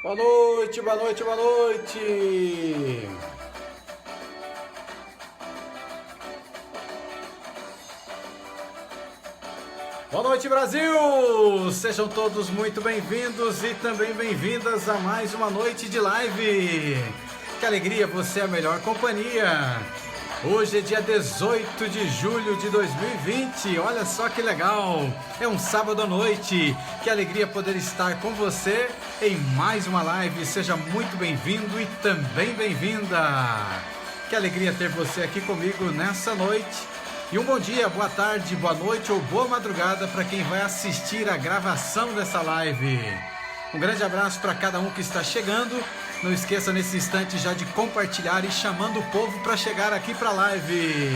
Boa noite, boa noite, boa noite! Boa noite, Brasil! Sejam todos muito bem-vindos e também bem-vindas a mais uma noite de live. Que alegria, você é a melhor companhia. Hoje é dia 18 de julho de 2020, olha só que legal, é um sábado à noite, que alegria poder estar com você em mais uma live, seja muito bem-vindo e também bem-vinda, que alegria ter você aqui comigo nessa noite, e um bom dia, boa tarde, boa noite ou boa madrugada para quem vai assistir a gravação dessa live. Um grande abraço para cada um que está chegando. Não esqueça nesse instante já de compartilhar e chamando o povo para chegar aqui para a live.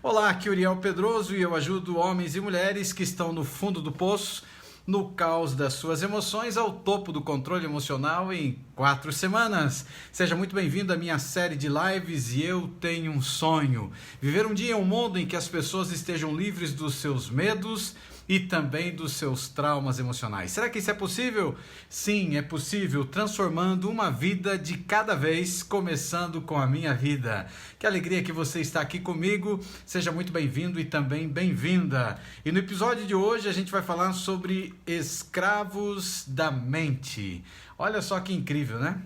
Olá, aqui é Uriel Pedroso e eu ajudo homens e mulheres que estão no fundo do poço, no caos das suas emoções, ao topo do controle emocional em 4 semanas. Seja muito bem-vindo à minha série de lives e eu tenho um sonho. Viver um dia em um mundo em que as pessoas estejam livres dos seus medos e também dos seus traumas emocionais. Será que isso é possível? Sim, é possível, transformando uma vida de cada vez, começando com a minha vida. Que alegria que você está aqui comigo, seja muito bem-vindo e também bem-vinda. E no episódio de hoje a gente vai falar sobre escravos da mente. Olha só que incrível, né?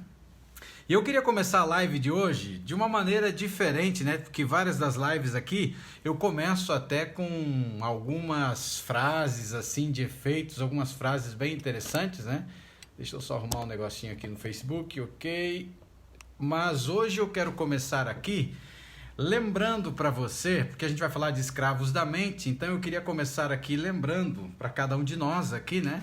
E eu queria começar a live de hoje de uma maneira diferente, né? Porque várias das lives aqui eu começo até com algumas frases assim de efeitos, algumas frases bem interessantes, né? Deixa eu só arrumar um negocinho aqui no Facebook, ok? Mas hoje eu quero começar aqui lembrando para você, porque a gente vai falar de escravos da mente, então eu queria começar aqui lembrando para cada um de nós aqui, né?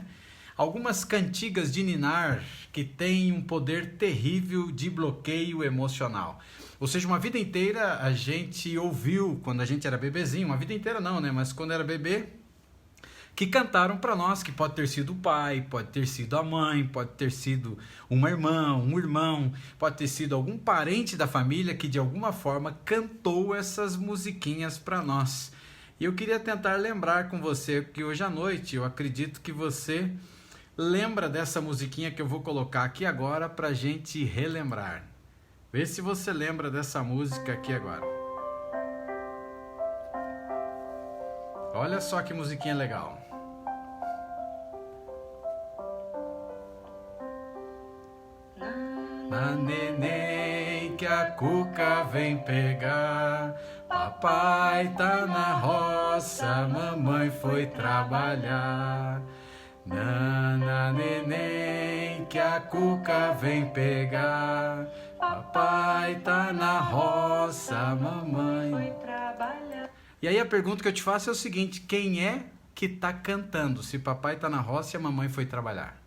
Algumas cantigas de ninar que têm um poder terrível de bloqueio emocional. Ou seja, uma vida inteira a gente ouviu, quando a gente era bebezinho, uma vida inteira não, né? Mas quando era bebê, que cantaram para nós, que pode ter sido o pai, pode ter sido a mãe, pode ter sido uma irmã, um irmão, pode ter sido algum parente da família que de alguma forma cantou essas musiquinhas para nós. E eu queria tentar lembrar com você que hoje à noite eu acredito que você lembra dessa musiquinha que eu vou colocar aqui agora pra gente relembrar. Vê se você lembra dessa música aqui agora. Olha só que musiquinha legal. Na neném que a cuca vem pegar, papai tá na roça, mamãe foi trabalhar. Nana neném que a cuca vem pegar, papai tá na roça, mamãe foi trabalhar. E aí a pergunta que eu te faço é o seguinte: quem é que tá cantando se papai tá na roça e a mamãe foi trabalhar?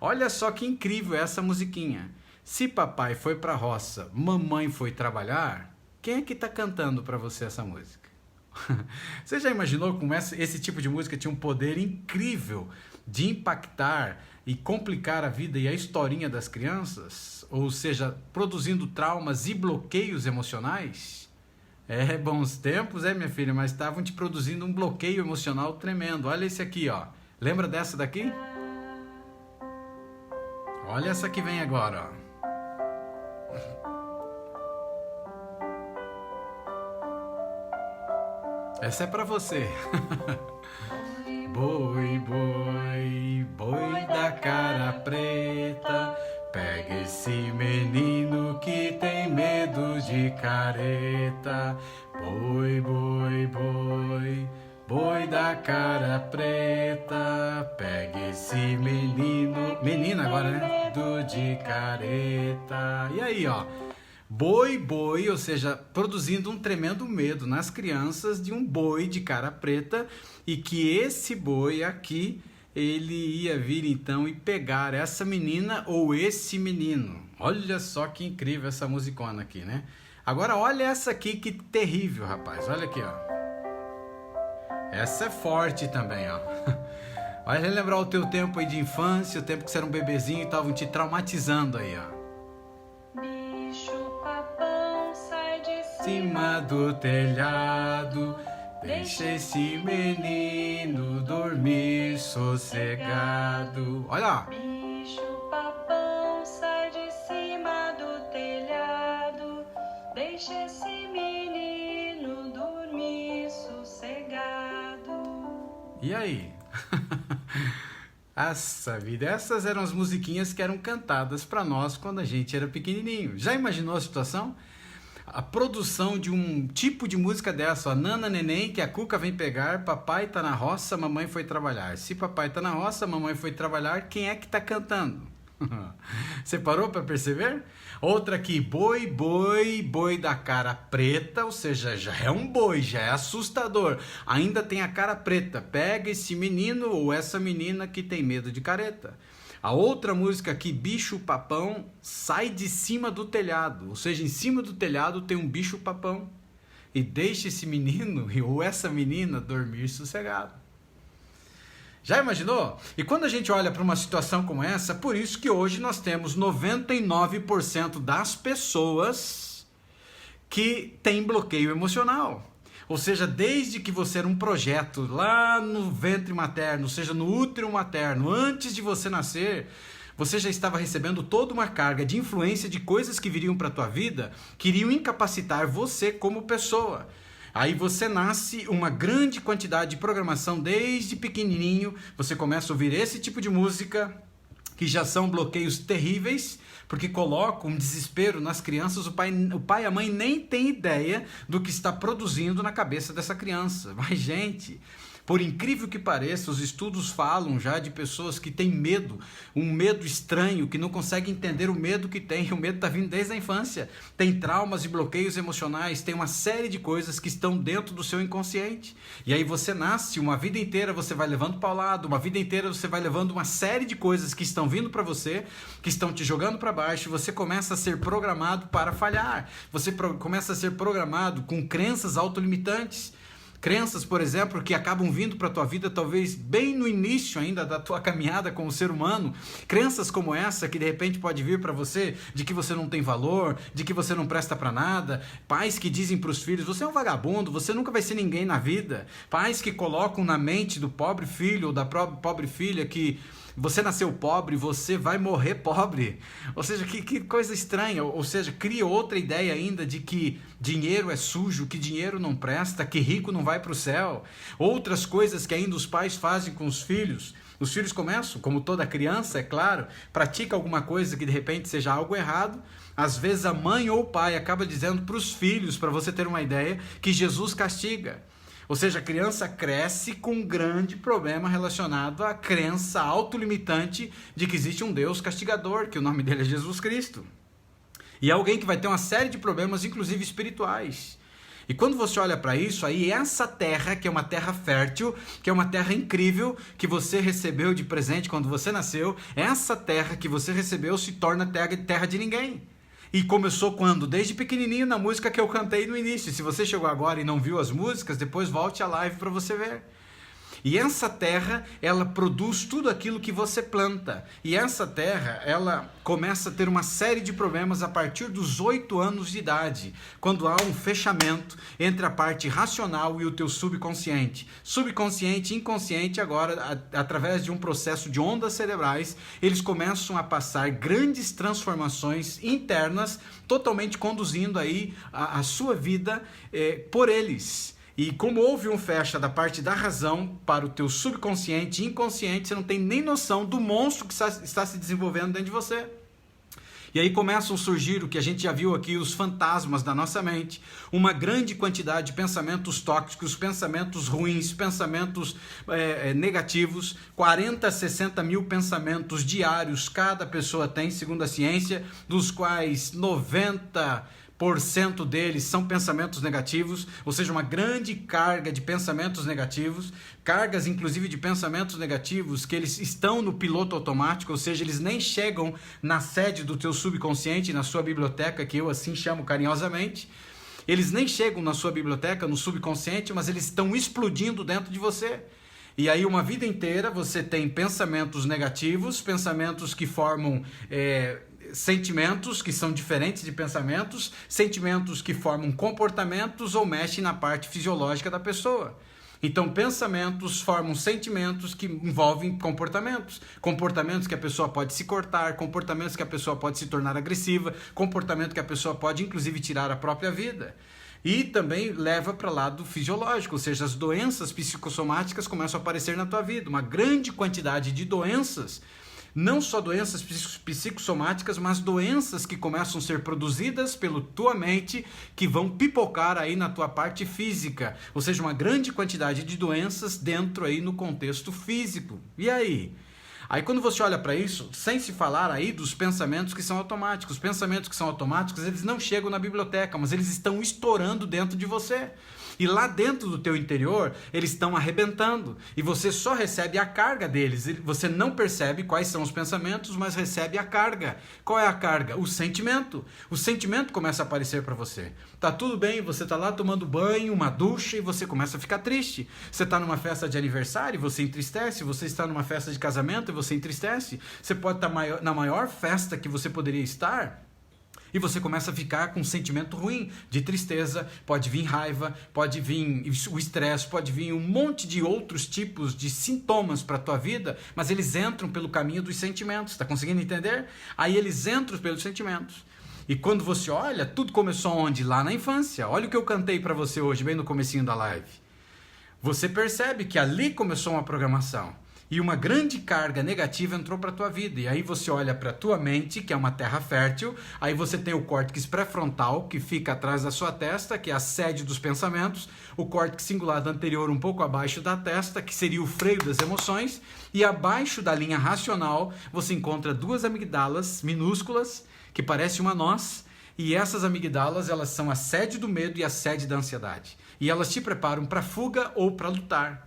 Olha só que incrível essa musiquinha. Se papai foi pra roça, mamãe foi trabalhar, quem é que tá cantando pra você essa música? Você já imaginou como esse tipo de música tinha um poder incrível de impactar e complicar a vida e a historinha das crianças? Ou seja, produzindo traumas e bloqueios emocionais? É, bons tempos, minha filha, mas estavam te produzindo um bloqueio emocional tremendo. Olha esse aqui, ó. Lembra dessa daqui? Olha essa que vem agora, ó. Essa é pra você. Boi, boi, boi da cara preta, pega esse menino que tem medo de careta. Boi, boi, boi, boi da cara preta, pega esse menino, menina agora, né? Do de careta. E aí, ó. Boi, boi, ou seja, produzindo um tremendo medo nas crianças de um boi de cara preta e que esse boi aqui, ele ia vir então e pegar essa menina ou esse menino. Olha só que incrível essa musicona aqui, né? Agora olha essa aqui, que terrível, rapaz. Olha aqui, ó. Essa é forte também, ó. Vai relembrar o teu tempo aí de infância, o tempo que você era um bebezinho e estavam te traumatizando aí, ó. Cima do telhado, deixa esse menino dormir sossegado. Olha, ó. E aí? Nossa vida, essas eram as musiquinhas que eram cantadas para nós quando a gente era pequenininho. Já imaginou a situação? A produção de um tipo de música dessa, ó, Nana Neném, que a Cuca vem pegar, papai tá na roça, mamãe foi trabalhar. Se papai tá na roça, mamãe foi trabalhar, quem é que tá cantando? Você parou para perceber? Outra aqui, boi, boi, boi da cara preta, ou seja, já é um boi, já é assustador. Ainda tem a cara preta, pega esse menino ou essa menina que tem medo de careta. A outra música aqui, bicho papão, sai de cima do telhado, ou seja, em cima do telhado tem um bicho papão. E deixa esse menino ou essa menina dormir sossegado. Já imaginou? E quando a gente olha para uma situação como essa, por isso que hoje nós temos 99% das pessoas que têm bloqueio emocional. Ou seja, desde que você era um projeto lá no ventre materno, ou seja, no útero materno, antes de você nascer, você já estava recebendo toda uma carga de influência de coisas que viriam para a tua vida, que iriam incapacitar você como pessoa. Aí você nasce uma grande quantidade de programação desde pequenininho, você começa a ouvir esse tipo de música, que já são bloqueios terríveis, porque colocam um desespero nas crianças, o pai e a mãe nem tem ideia do que está produzindo na cabeça dessa criança. Mas, gente, por incrível que pareça, os estudos falam já de pessoas que têm medo, um medo estranho, que não conseguem entender o medo que tem. O medo está vindo desde a infância. Tem traumas e bloqueios emocionais, tem uma série de coisas que estão dentro do seu inconsciente. E aí você nasce, uma vida inteira você vai levando para o lado, uma vida inteira você vai levando uma série de coisas que estão vindo para você, que estão te jogando para baixo, e você começa a ser programado para falhar. Você começa a ser programado com crenças autolimitantes. Crenças, por exemplo, que acabam vindo para a tua vida talvez bem no início ainda da tua caminhada como ser humano. Crenças como essa que de repente pode vir para você de que você não tem valor, de que você não presta para nada. Pais que dizem para os filhos, você é um vagabundo, você nunca vai ser ninguém na vida. Pais que colocam na mente do pobre filho ou da pobre filha que você nasceu pobre, você vai morrer pobre. Ou seja, que coisa estranha. Ou seja, cria outra ideia ainda de que dinheiro é sujo, que dinheiro não presta, que rico não vai para o céu. Outras coisas que ainda os pais fazem com os filhos. Os filhos começam, como toda criança, é claro, pratica alguma coisa que de repente seja algo errado. Às vezes a mãe ou o pai acaba dizendo para os filhos, para você ter uma ideia, que Jesus castiga. Ou seja, a criança cresce com um grande problema relacionado à crença autolimitante de que existe um Deus castigador, que o nome dele é Jesus Cristo. E é alguém que vai ter uma série de problemas, inclusive espirituais. E quando você olha para isso, aí essa terra, que é uma terra fértil, que é uma terra incrível, que você recebeu de presente quando você nasceu, essa terra que você recebeu se torna terra de ninguém. E começou quando? Desde pequenininho na música que eu cantei no início. Se você chegou agora e não viu as músicas, depois volte à live para você ver. E essa terra, ela produz tudo aquilo que você planta. E essa terra, ela começa a ter uma série de problemas a partir dos 8 anos de idade, quando há um fechamento entre a parte racional e o teu subconsciente. Subconsciente e inconsciente, agora, através de um processo de ondas cerebrais, eles começam a passar grandes transformações internas, totalmente conduzindo aí a sua vida por eles. E como houve um fecha da parte da razão para o teu subconsciente e inconsciente, você não tem nem noção do monstro que está se desenvolvendo dentro de você. E aí começam a surgir o que a gente já viu aqui, os fantasmas da nossa mente, uma grande quantidade de pensamentos tóxicos, pensamentos ruins, pensamentos negativos, 40 a 60 mil pensamentos diários cada pessoa tem, segundo a ciência, dos quais 90% deles são pensamentos negativos, ou seja, uma grande carga de pensamentos negativos, cargas inclusive de pensamentos negativos que eles estão no piloto automático, ou seja, eles nem chegam na sede do teu subconsciente, na sua biblioteca, que eu assim chamo carinhosamente. Eles nem chegam na sua biblioteca, no subconsciente, mas eles estão explodindo dentro de você. E aí uma vida inteira você tem pensamentos negativos, pensamentos que formam sentimentos que são diferentes de pensamentos, sentimentos que formam comportamentos ou mexem na parte fisiológica da pessoa. Então pensamentos formam sentimentos que envolvem comportamentos, comportamentos que a pessoa pode se cortar, comportamentos que a pessoa pode se tornar agressiva, comportamento que a pessoa pode inclusive tirar a própria vida. E também leva para o lado fisiológico, ou seja, as doenças psicossomáticas começam a aparecer na tua vida. Uma grande quantidade de doenças, não só doenças psicossomáticas, mas doenças que começam a ser produzidas pela tua mente, que vão pipocar aí na tua parte física. Ou seja, uma grande quantidade de doenças dentro aí no contexto físico. E aí? Aí quando você olha para isso, sem se falar aí dos pensamentos que são automáticos. Os pensamentos que são automáticos, eles não chegam na biblioteca, mas eles estão estourando dentro de você. E lá dentro do teu interior, eles estão arrebentando. E você só recebe a carga deles. Você não percebe quais são os pensamentos, mas recebe a carga. Qual é a carga? O sentimento. O sentimento começa a aparecer para você. Tá tudo bem, você tá lá tomando banho, uma ducha, e você começa a ficar triste. Você tá numa festa de aniversário e você entristece. Você está numa festa de casamento e você entristece. Você pode estar na maior festa que você poderia estar, e você começa a ficar com um sentimento ruim, de tristeza, pode vir raiva, pode vir o estresse, pode vir um monte de outros tipos de sintomas para a tua vida, mas eles entram pelo caminho dos sentimentos, está conseguindo entender? Aí eles entram pelos sentimentos. E quando você olha, tudo começou onde? Lá na infância. Olha o que eu cantei para você hoje, bem no comecinho da live. Você percebe que ali começou uma programação. E uma grande carga negativa entrou para a tua vida. E aí você olha para a tua mente, que é uma terra fértil. Aí você tem o córtex pré-frontal, que fica atrás da sua testa, que é a sede dos pensamentos. O córtex cingulado anterior, um pouco abaixo da testa, que seria o freio das emoções. E abaixo da linha racional, você encontra duas amigdalas minúsculas, que parecem uma noz. E essas amigdalas, elas são a sede do medo e a sede da ansiedade. E elas te preparam para fuga ou para lutar.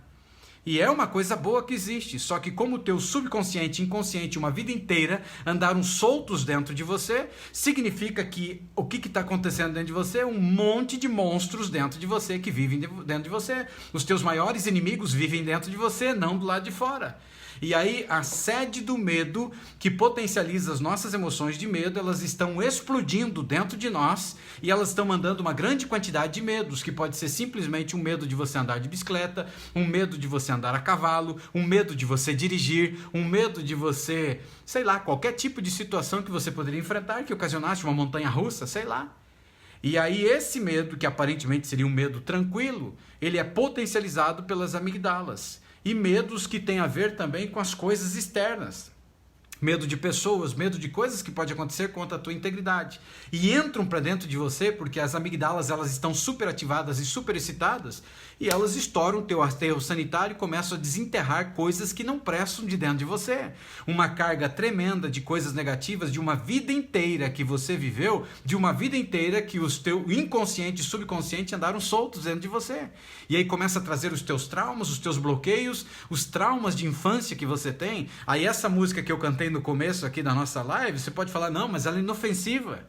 E é uma coisa boa que existe, só que como o teu subconsciente e inconsciente uma vida inteira andaram soltos dentro de você, significa que o que está acontecendo dentro de você? Um monte de monstros dentro de você que vivem dentro de você. Os teus maiores inimigos vivem dentro de você, não do lado de fora. E aí a sede do medo, que potencializa as nossas emoções de medo, elas estão explodindo dentro de nós e elas estão mandando uma grande quantidade de medos, que pode ser simplesmente um medo de você andar de bicicleta, um medo de você andar a cavalo, um medo de você dirigir, um medo de você, sei lá, qualquer tipo de situação que você poderia enfrentar que ocasionasse uma montanha-russa, sei lá. E aí esse medo, que aparentemente seria um medo tranquilo, ele é potencializado pelas amigdalas. E medos que têm a ver também com as coisas externas. Medo de pessoas, medo de coisas que pode acontecer contra a tua integridade. E entram para dentro de você porque as amigdalas elas estão super ativadas e super excitadas e elas estouram o teu aterro sanitário e começam a desenterrar coisas que não prestam de dentro de você. Uma carga tremenda de coisas negativas de uma vida inteira que você viveu, de uma vida inteira que os teu inconsciente e subconsciente andaram soltos dentro de você. E aí começa a trazer os teus traumas, os teus bloqueios, os traumas de infância que você tem. Aí essa música que eu cantei no começo aqui da nossa live, você pode falar, não, mas ela é inofensiva.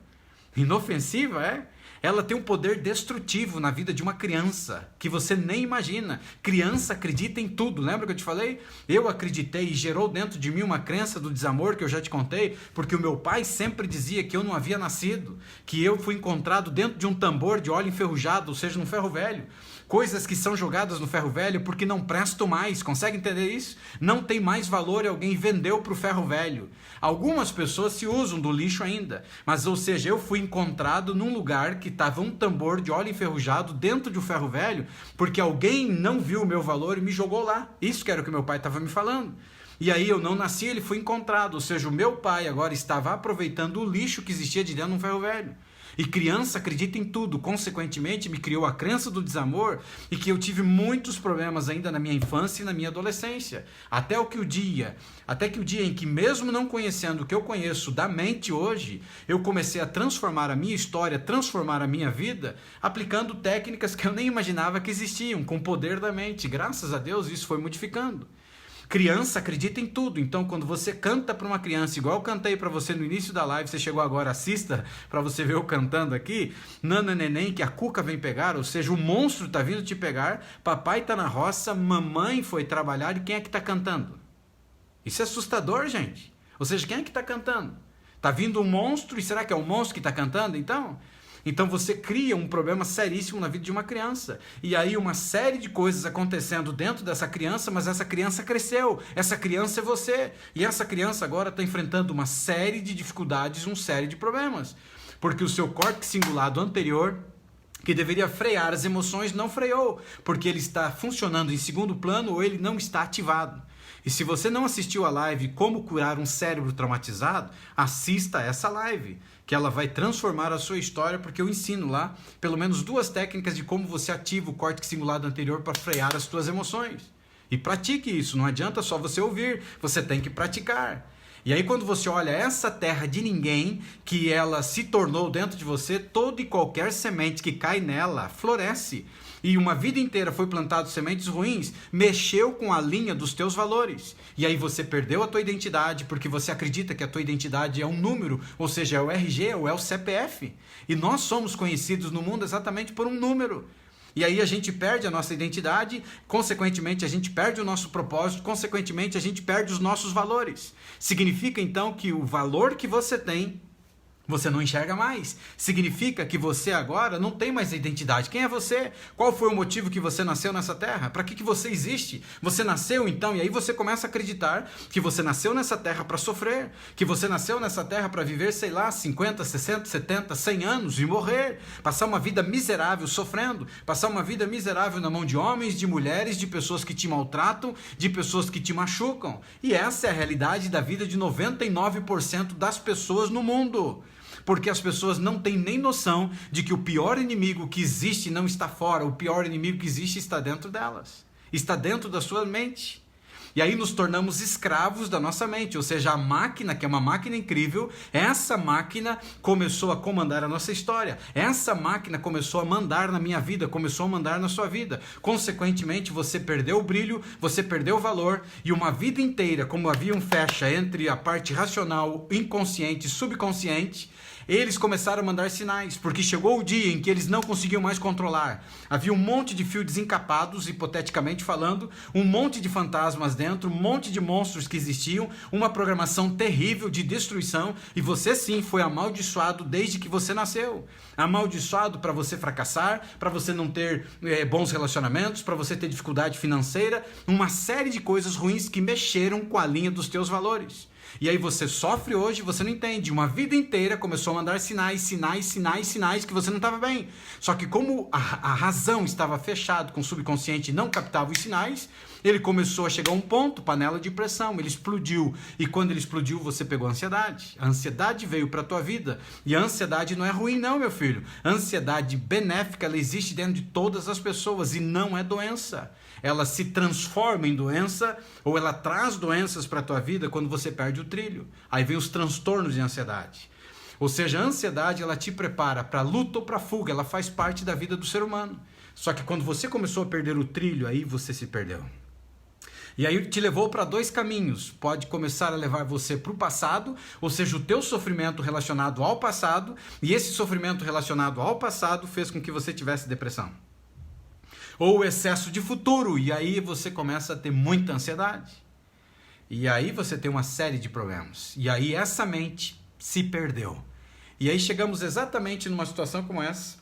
Inofensiva, é? Ela tem um poder destrutivo na vida de uma criança, que você nem imagina. Criança acredita em tudo, lembra que eu te falei? Eu acreditei e gerou dentro de mim uma crença do desamor, que eu já te contei, porque o meu pai sempre dizia que eu não havia nascido, que eu fui encontrado dentro de um tambor de óleo enferrujado, ou seja, num ferro velho. Coisas que são jogadas no ferro velho porque não prestam mais, consegue entender isso? Não tem mais valor e alguém vendeu para o ferro velho. Algumas pessoas se usam do lixo ainda, mas ou seja, eu fui encontrado num lugar que estava um tambor de óleo enferrujado dentro de um ferro velho porque alguém não viu o meu valor e me jogou lá. Isso que era o que meu pai estava me falando. E aí eu não nasci, ele foi encontrado, ou seja, o meu pai agora estava aproveitando o lixo que existia de dentro de um ferro velho. E criança acredita em tudo, consequentemente me criou a crença do desamor e que eu tive muitos problemas ainda na minha infância e na minha adolescência. Até que o dia em que mesmo não conhecendo o que eu conheço da mente hoje, eu comecei a transformar a minha história, transformar a minha vida, aplicando técnicas que eu nem imaginava que existiam, com o poder da mente. Graças a Deus isso foi modificando. Criança acredita em tudo, então quando você canta para uma criança, igual eu cantei para você no início da live, você chegou agora, assista para você ver eu cantando aqui, nana neném que a cuca vem pegar, ou seja, o monstro está vindo te pegar, papai está na roça, mamãe foi trabalhar e quem é que está cantando? Isso é assustador, gente. Ou seja, quem é que está cantando? Está vindo um monstro e será que é o monstro que está cantando então? Então você cria um problema seríssimo na vida de uma criança. E aí uma série de coisas acontecendo dentro dessa criança, mas essa criança cresceu. Essa criança é você. E essa criança agora está enfrentando uma série de dificuldades, uma série de problemas. Porque o seu córtex cingulado anterior que deveria frear as emoções, não freou, porque ele está funcionando em segundo plano ou ele não está ativado. E se você não assistiu a live Como Curar um Cérebro Traumatizado, assista essa live, que ela vai transformar a sua história, porque eu ensino lá pelo menos 2 técnicas de como você ativa o córtex cingulado anterior para frear as suas emoções. E pratique isso, não adianta só você ouvir, você tem que praticar. E aí quando você olha essa terra de ninguém, que ela se tornou dentro de você, toda e qualquer semente que cai nela floresce. E uma vida inteira foi plantado sementes ruins, mexeu com a linha dos teus valores. E aí você perdeu a tua identidade, porque você acredita que a tua identidade é um número, ou seja, é o RG ou é o CPF. E nós somos conhecidos no mundo exatamente por um número. E aí a gente perde a nossa identidade, consequentemente a gente perde o nosso propósito, consequentemente a gente perde os nossos valores. Significa então que o valor que você tem, você não enxerga mais. Significa que você agora não tem mais identidade. Quem é você? Qual foi o motivo que você nasceu nessa terra? Para que você existe? Você nasceu então, e aí você começa a acreditar que você nasceu nessa terra para sofrer, que você nasceu nessa terra para viver, sei lá, 50, 60, 70, 100 anos e morrer, passar uma vida miserável sofrendo, passar uma vida miserável na mão de homens, de mulheres, de pessoas que te maltratam, de pessoas que te machucam. E essa é a realidade da vida de 99% das pessoas no mundo. Porque as pessoas não têm nem noção de que o pior inimigo que existe não está fora, o pior inimigo que existe está dentro delas, está dentro da sua mente. E aí nos tornamos escravos da nossa mente, ou seja, a máquina, que é uma máquina incrível, essa máquina começou a comandar a nossa história, essa máquina começou a mandar na minha vida, começou a mandar na sua vida. Consequentemente, você perdeu o brilho, você perdeu o valor, e uma vida inteira, como havia um fecha entre a parte racional, inconsciente e subconsciente, eles começaram a mandar sinais, porque chegou o dia em que eles não conseguiam mais controlar. Havia um monte de fios desencapados, hipoteticamente falando, um monte de fantasmas dentro, um monte de monstros que existiam, uma programação terrível de destruição, e você sim foi amaldiçoado desde que você nasceu. Amaldiçoado para você fracassar, para você não ter bons relacionamentos, para você ter dificuldade financeira, uma série de coisas ruins que mexeram com a linha dos teus valores. E aí você sofre hoje, você não entende. Uma vida inteira começou a mandar sinais que você não estava bem. Só que como a razão estava fechada com o subconsciente e não captava os sinais, ele começou a chegar a um ponto, panela de pressão, ele explodiu. E quando ele explodiu, você pegou a ansiedade. A ansiedade veio para a tua vida. E a ansiedade não é ruim não, meu filho. A ansiedade benéfica, ela existe dentro de todas as pessoas e não é doença. Ela se transforma em doença ou ela traz doenças para a tua vida quando você perde o trilho. Aí vem os transtornos de ansiedade. Ou seja, a ansiedade ela te prepara para luta ou para fuga, ela faz parte da vida do ser humano. Só que quando você começou a perder o trilho, aí você se perdeu. E aí te levou para 2 caminhos. Pode começar a levar você para o passado, ou seja, o teu sofrimento relacionado ao passado, e esse sofrimento relacionado ao passado fez com que você tivesse depressão. Ou o excesso de futuro, e aí você começa a ter muita ansiedade. E aí você tem uma série de problemas. E aí essa mente se perdeu. E aí chegamos exatamente numa situação como essa,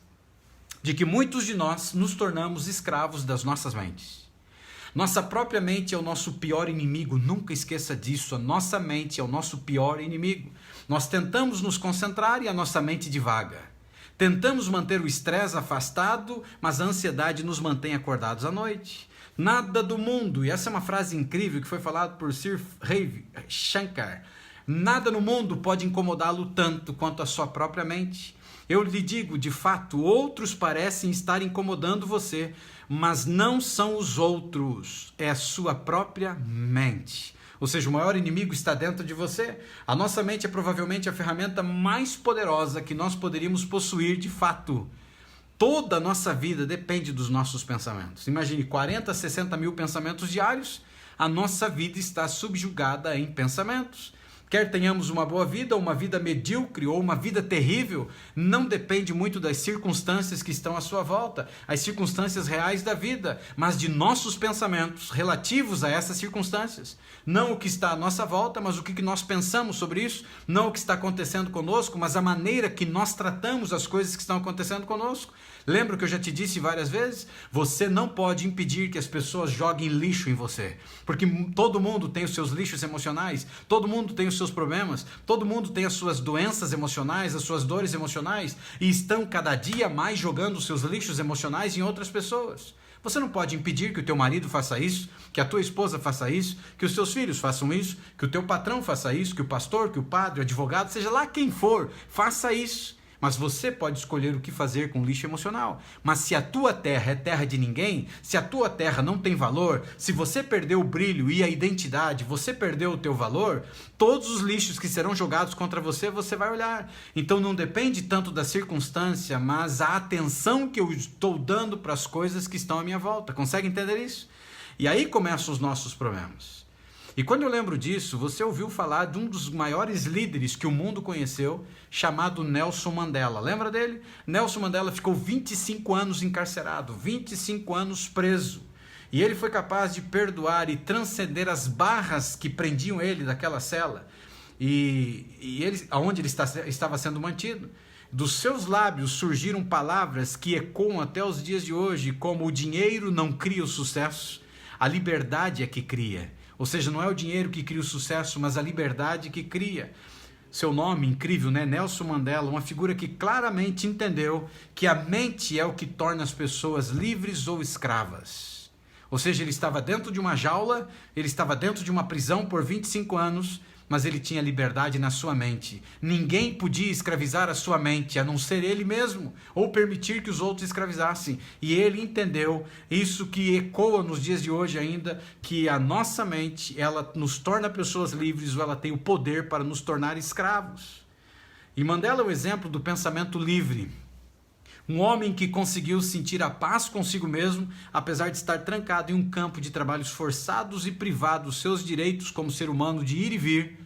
de que muitos de nós nos tornamos escravos das nossas mentes. Nossa própria mente é o nosso pior inimigo, nunca esqueça disso, a nossa mente é o nosso pior inimigo. Nós tentamos nos concentrar e a nossa mente divaga. Tentamos manter o estresse afastado, mas a ansiedade nos mantém acordados à noite. Nada do mundo, e essa é uma frase incrível que foi falada por Sir Ravi Shankar, nada no mundo pode incomodá-lo tanto quanto a sua própria mente. Eu lhe digo, de fato, outros parecem estar incomodando você, mas não são os outros, é a sua própria mente. Ou seja, o maior inimigo está dentro de você. A nossa mente é provavelmente a ferramenta mais poderosa que nós poderíamos possuir de fato. Toda a nossa vida depende dos nossos pensamentos. Imagine 40, 60 mil pensamentos diários. A nossa vida está subjugada em pensamentos. Quer tenhamos uma boa vida, ou uma vida medíocre, ou uma vida terrível, não depende muito das circunstâncias que estão à sua volta, as circunstâncias reais da vida, mas de nossos pensamentos relativos a essas circunstâncias. Não o que está à nossa volta, mas o que nós pensamos sobre isso, não o que está acontecendo conosco, mas a maneira que nós tratamos as coisas que estão acontecendo conosco. Lembra que eu já te disse várias vezes? Você não pode impedir que as pessoas joguem lixo em você. Porque todo mundo tem os seus lixos emocionais, todo mundo tem os seus problemas, todo mundo tem as suas doenças emocionais, as suas dores emocionais, e estão cada dia mais jogando os seus lixos emocionais em outras pessoas. Você não pode impedir que o teu marido faça isso, que a tua esposa faça isso, que os seus filhos façam isso, que o teu patrão faça isso, que o pastor, que o padre, o advogado, seja lá quem for, faça isso. Mas você pode escolher o que fazer com o lixo emocional. Mas se a tua terra é terra de ninguém, se a tua terra não tem valor, se você perdeu o brilho e a identidade, você perdeu o teu valor, todos os lixos que serão jogados contra você, você vai olhar. Então não depende tanto da circunstância, mas a atenção que eu estou dando para as coisas que estão à minha volta. Consegue entender isso? E aí começam os nossos problemas. E quando eu lembro disso, você ouviu falar de um dos maiores líderes que o mundo conheceu, chamado Nelson Mandela. Lembra dele? Nelson Mandela ficou 25 anos encarcerado, 25 anos preso. E ele foi capaz de perdoar e transcender as barras que prendiam ele daquela cela, onde ele estava sendo mantido. Dos seus lábios surgiram palavras que ecoam até os dias de hoje, como: o dinheiro não cria o sucesso, a liberdade é que cria. Ou seja, não é o dinheiro que cria o sucesso, mas a liberdade que cria. Seu nome, incrível, né? Nelson Mandela, uma figura que claramente entendeu que a mente é o que torna as pessoas livres ou escravas. Ou seja, ele estava dentro de uma jaula, ele estava dentro de uma prisão por 25 anos, mas ele tinha liberdade na sua mente. Ninguém podia escravizar a sua mente, a não ser ele mesmo, ou permitir que os outros escravizassem. E ele entendeu isso que ecoa nos dias de hoje ainda, que a nossa mente, ela nos torna pessoas livres, ou ela tem o poder para nos tornar escravos. E Mandela é o exemplo do pensamento livre. Um homem que conseguiu sentir a paz consigo mesmo, apesar de estar trancado em um campo de trabalhos forçados e privado dos seus direitos como ser humano de ir e vir,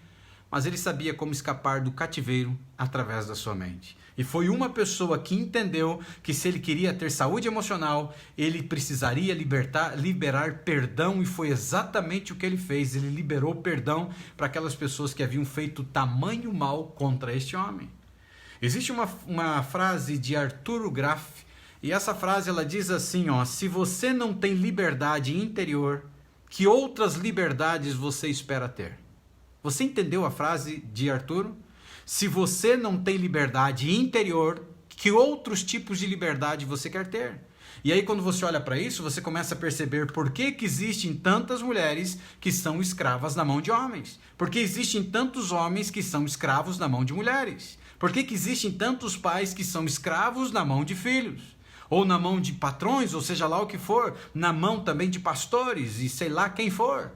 mas ele sabia como escapar do cativeiro através da sua mente. E foi uma pessoa que entendeu que se ele queria ter saúde emocional, ele precisaria liberar perdão, e foi exatamente o que ele fez. Ele liberou perdão para aquelas pessoas que haviam feito tamanho mal contra este homem. Existe uma frase de Arturo Graff, e essa frase ela diz assim, se você não tem liberdade interior, que outras liberdades você espera ter? Você entendeu a frase de Arturo? Se você não tem liberdade interior, que outros tipos de liberdade você quer ter? E aí quando você olha para isso, você começa a perceber por que existem tantas mulheres que são escravas na mão de homens. Por que existem tantos homens que são escravos na mão de mulheres. Por que existem tantos pais que são escravos na mão de filhos? Ou na mão de patrões, ou seja lá o que for, na mão também de pastores e sei lá quem for.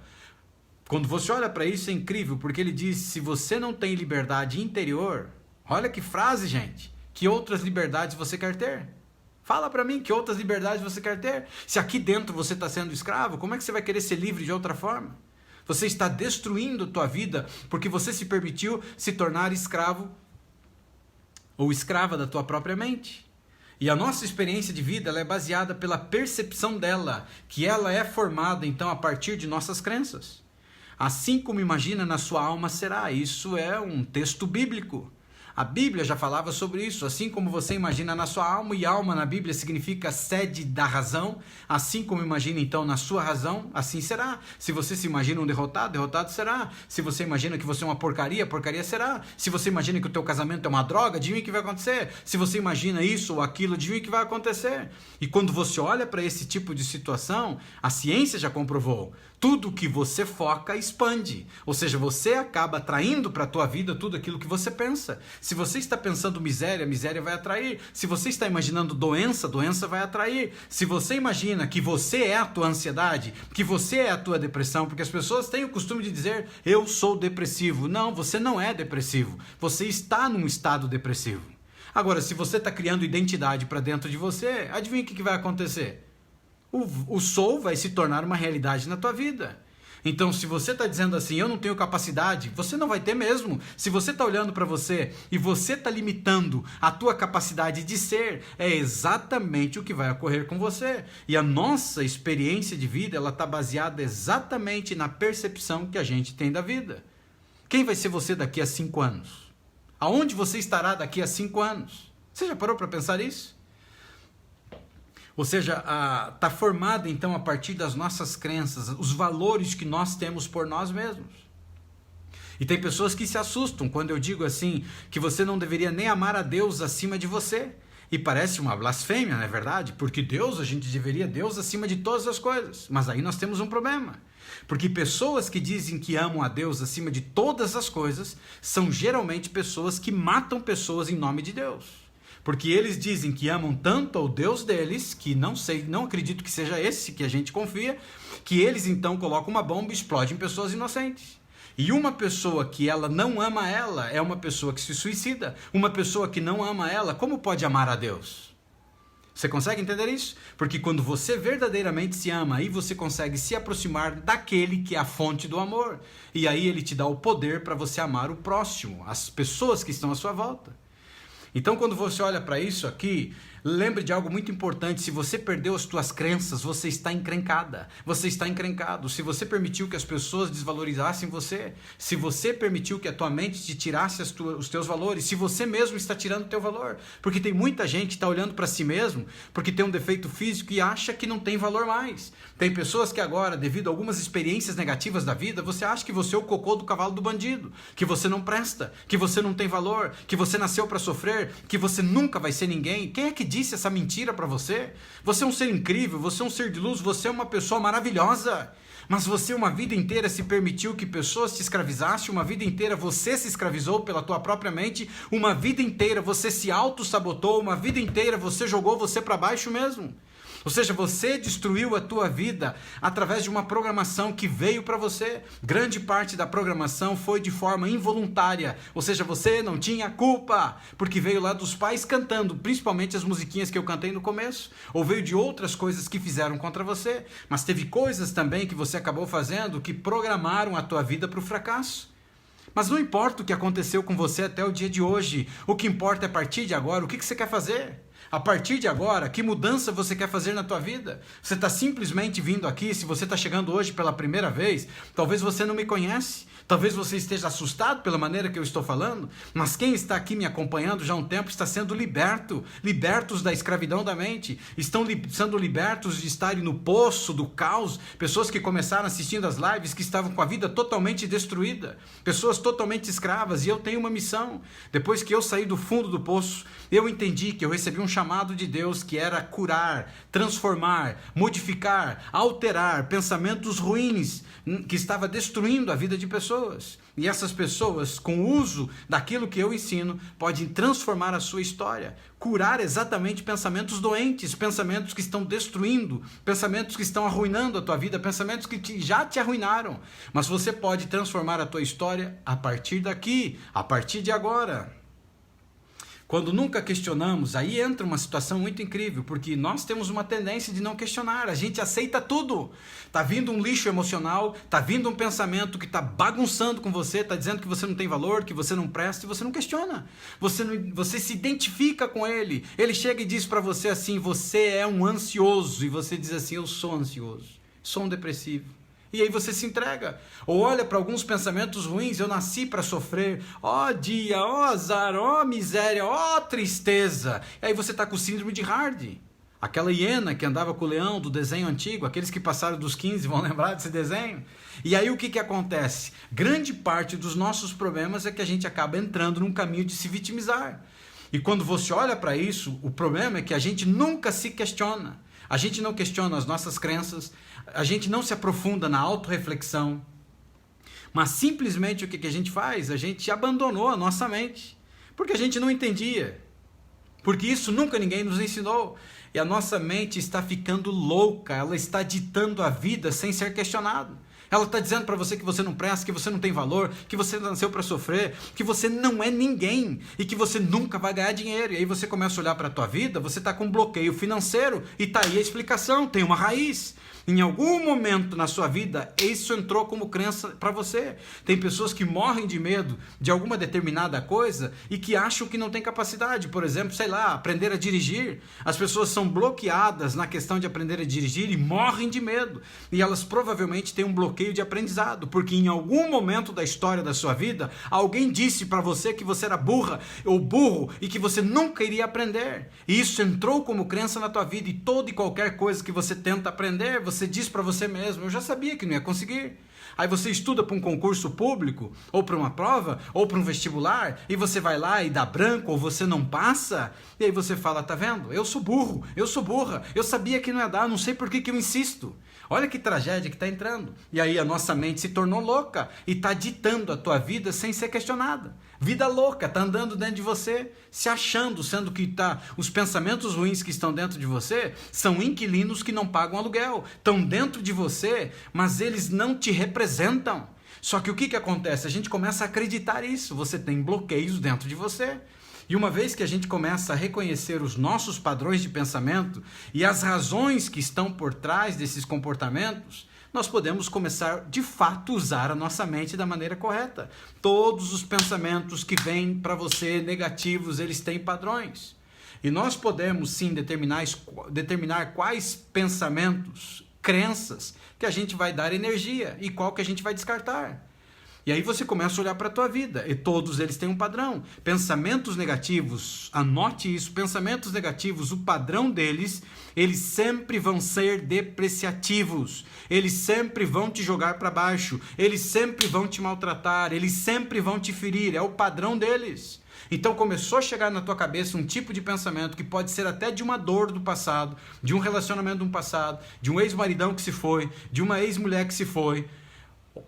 Quando você olha para isso é incrível, porque ele diz, se você não tem liberdade interior, olha que frase, gente, que outras liberdades você quer ter? Fala para mim, que outras liberdades você quer ter? Se aqui dentro você está sendo escravo, como é que você vai querer ser livre de outra forma? Você está destruindo a tua vida porque você se permitiu se tornar escravo ou escrava da tua própria mente. E a nossa experiência de vida ela é baseada pela percepção dela, que ela é formada então a partir de nossas crenças. Assim como imagina na sua alma será. Isso é um texto bíblico. A Bíblia já falava sobre isso. Assim como você imagina na sua alma, e alma na Bíblia significa sede da razão, assim como imagina então na sua razão, assim será. Se você se imagina um derrotado, derrotado será. Se você imagina que você é uma porcaria, porcaria será. Se você imagina que o teu casamento é uma droga, adivinha o que vai acontecer. Se você imagina isso ou aquilo, adivinha o que vai acontecer. E quando você olha para esse tipo de situação, a ciência já comprovou. Tudo que você foca expande, ou seja, você acaba atraindo para a tua vida tudo aquilo que você pensa. Se você está pensando miséria, miséria vai atrair. Se você está imaginando doença, doença vai atrair. Se você imagina que você é a tua ansiedade, que você é a tua depressão, porque as pessoas têm o costume de dizer, eu sou depressivo. Não, você não é depressivo, você está num estado depressivo. Agora, se você está criando identidade para dentro de você, adivinha o que vai acontecer? O sou vai se tornar uma realidade na tua vida. Então, se você está dizendo assim, eu não tenho capacidade, você não vai ter mesmo. Se você está olhando para você e você está limitando a tua capacidade de ser, é exatamente o que vai ocorrer com você. E a nossa experiência de vida, ela está baseada exatamente na percepção que a gente tem da vida. Quem vai ser você daqui a 5 anos? Aonde você estará daqui a 5 anos? Você já parou para pensar isso? Ou seja, está formada então a partir das nossas crenças, os valores que nós temos por nós mesmos. E tem pessoas que se assustam quando eu digo assim, que você não deveria nem amar a Deus acima de você. E parece uma blasfêmia, não é verdade? Porque Deus, a gente deveria Deus acima de todas as coisas. Mas aí nós temos um problema. Porque pessoas que dizem que amam a Deus acima de todas as coisas são geralmente pessoas que matam pessoas em nome de Deus. Porque eles dizem que amam tanto ao Deus deles, que não acredito que seja esse que a gente confia, que eles então colocam uma bomba e explodem pessoas inocentes. E uma pessoa que ela não ama ela é uma pessoa que se suicida. Uma pessoa que não ama ela, como pode amar a Deus? Você consegue entender isso? Porque quando você verdadeiramente se ama, aí você consegue se aproximar daquele que é a fonte do amor. E aí ele te dá o poder para você amar o próximo, as pessoas que estão à sua volta. Então quando você olha para isso aqui, lembre de algo muito importante: se você perdeu as suas crenças, você está encrencada, você está encrencado. Se você permitiu que as pessoas desvalorizassem você, se você permitiu que a tua mente te tirasse os teus valores, se você mesmo está tirando o teu valor, porque tem muita gente que está olhando para si mesmo, porque tem um defeito físico e acha que não tem valor mais. Tem pessoas que agora, devido a algumas experiências negativas da vida, você acha que você é o cocô do cavalo do bandido, que você não presta, que você não tem valor, que você nasceu para sofrer, que você nunca vai ser ninguém. Quem é que disse essa mentira para você? Você é um ser incrível, você é um ser de luz, você é uma pessoa maravilhosa. Mas você uma vida inteira se permitiu que pessoas te escravizassem, uma vida inteira você se escravizou pela tua própria mente, uma vida inteira você se auto-sabotou, uma vida inteira você jogou você para baixo mesmo. Ou seja, você destruiu a tua vida através de uma programação que veio para você. Grande parte da programação foi de forma involuntária. Ou seja, você não tinha culpa, porque veio lá dos pais cantando, principalmente as musiquinhas que eu cantei no começo. Ou veio de outras coisas que fizeram contra você. Mas teve coisas também que você acabou fazendo que programaram a tua vida para o fracasso. Mas não importa o que aconteceu com você até o dia de hoje. O que importa é a partir de agora, o que você quer fazer? A partir de agora, que mudança você quer fazer na tua vida? Você está simplesmente vindo aqui, se você está chegando hoje pela primeira vez, talvez você não me conhece, talvez você esteja assustado pela maneira que eu estou falando, mas quem está aqui me acompanhando já há um tempo está sendo libertos da escravidão da mente, estão sendo libertos de estarem no poço do caos, pessoas que começaram assistindo as lives que estavam com a vida totalmente destruída, pessoas totalmente escravas, e eu tenho uma missão. Depois que eu saí do fundo do poço, eu entendi que eu recebi um chamado de Deus que era curar, transformar, modificar, alterar pensamentos ruins que estava destruindo a vida de pessoas. E essas pessoas, com o uso daquilo que eu ensino, podem transformar a sua história, curar exatamente pensamentos doentes, pensamentos que estão destruindo, pensamentos que estão arruinando a tua vida, pensamentos que já te arruinaram. Mas você pode transformar a tua história a partir daqui, a partir de agora. Quando nunca questionamos, aí entra uma situação muito incrível, porque nós temos uma tendência de não questionar, a gente aceita tudo. Tá vindo um lixo emocional, tá vindo um pensamento que tá bagunçando com você, tá dizendo que você não tem valor, que você não presta, e você não questiona. Você se identifica com ele. Ele chega e diz para você assim: você é um ansioso, e você diz assim: eu sou ansioso, sou um depressivo. E aí você se entrega, ou olha para alguns pensamentos ruins: eu nasci para sofrer, ó dia, ó azar, ó miséria, ó tristeza. E aí você está com síndrome de Hardy, aquela hiena que andava com o leão do desenho antigo, aqueles que passaram dos 15 vão lembrar desse desenho. E aí o que acontece? Grande parte dos nossos problemas é que a gente acaba entrando num caminho de se vitimizar. E quando você olha para isso, o problema é que a gente nunca se questiona. A gente não questiona as nossas crenças, a gente não se aprofunda na autorreflexão, mas simplesmente o que a gente faz? A gente abandonou a nossa mente, porque a gente não entendia, porque isso nunca ninguém nos ensinou, e a nossa mente está ficando louca, ela está ditando a vida sem ser questionado. Ela está dizendo para você que você não presta, que você não tem valor, que você nasceu para sofrer, que você não é ninguém e que você nunca vai ganhar dinheiro. E aí você começa a olhar para a tua vida, você está com um bloqueio financeiro e está aí a explicação, tem uma raiz. Em algum momento na sua vida, isso entrou como crença para você. Tem pessoas que morrem de medo de alguma determinada coisa e que acham que não tem capacidade. Por exemplo, sei lá, aprender a dirigir. As pessoas são bloqueadas na questão de aprender a dirigir e morrem de medo. E elas provavelmente têm um bloqueio de aprendizado, porque em algum momento da história da sua vida, alguém disse para você que você era burra ou burro e que você nunca iria aprender. E isso entrou como crença na tua vida, e toda e qualquer coisa que você tenta aprender, você diz para você mesmo: eu já sabia que não ia conseguir. Aí você estuda para um concurso público, ou para uma prova, ou para um vestibular, e você vai lá e dá branco, ou você não passa, e aí você fala: tá vendo? Eu sou burro, eu sou burra, eu sabia que não ia dar, não sei por que eu insisto. Olha que tragédia que está entrando. E aí a nossa mente se tornou louca e está ditando a tua vida sem ser questionada. Vida louca, está andando dentro de você, se achando, sendo que os pensamentos ruins que estão dentro de você são inquilinos que não pagam aluguel. Estão dentro de você, mas eles não te representam. Só que o que acontece? A gente começa a acreditar isso. Você tem bloqueios dentro de você. E uma vez que a gente começa a reconhecer os nossos padrões de pensamento e as razões que estão por trás desses comportamentos, nós podemos começar de fato a usar a nossa mente da maneira correta. Todos os pensamentos que vêm para você negativos, eles têm padrões. E nós podemos sim determinar quais pensamentos, crenças, que a gente vai dar energia e qual que a gente vai descartar. E aí você começa a olhar para a tua vida, e todos eles têm um padrão. Pensamentos negativos, anote isso, pensamentos negativos, o padrão deles, eles sempre vão ser depreciativos, eles sempre vão te jogar para baixo, eles sempre vão te maltratar, eles sempre vão te ferir, é o padrão deles. Então começou a chegar na tua cabeça um tipo de pensamento que pode ser até de uma dor do passado, de um relacionamento do passado, de um ex-maridão que se foi, de uma ex-mulher que se foi.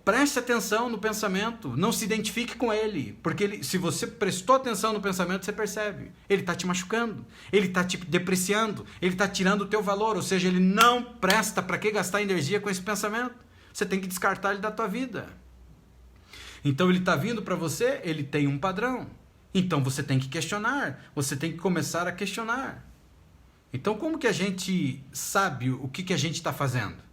Preste atenção no pensamento, não se identifique com ele, porque se você prestou atenção no pensamento, você percebe, ele está te machucando, ele está te depreciando, ele está tirando o teu valor, ou seja, ele não presta. Para que gastar energia com esse pensamento? Você tem que descartar ele da tua vida. Então ele está vindo para você, ele tem um padrão, então você tem que questionar, você tem que começar a questionar. Então como que a gente sabe o que a gente está fazendo?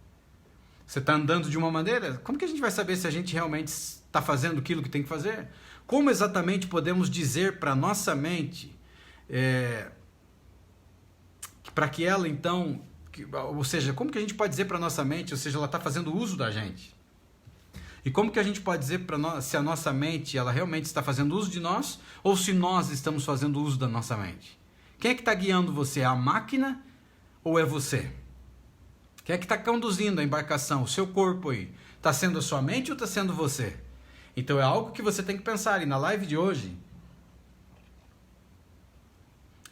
Você está andando de uma maneira? Como que a gente vai saber se a gente realmente está fazendo aquilo que tem que fazer? Como exatamente podemos dizer para a nossa mente, para que ela então, ou seja, como que a gente pode dizer para a nossa mente, ou seja, ela está fazendo uso da gente? E como que a gente pode dizer para nós se a nossa mente ela realmente está fazendo uso de nós, ou se nós estamos fazendo uso da nossa mente? Quem é que está guiando você? É a máquina ou é você? Quem é que está conduzindo a embarcação? O seu corpo aí. Está sendo a sua mente ou está sendo você? Então é algo que você tem que pensar. E na live de hoje,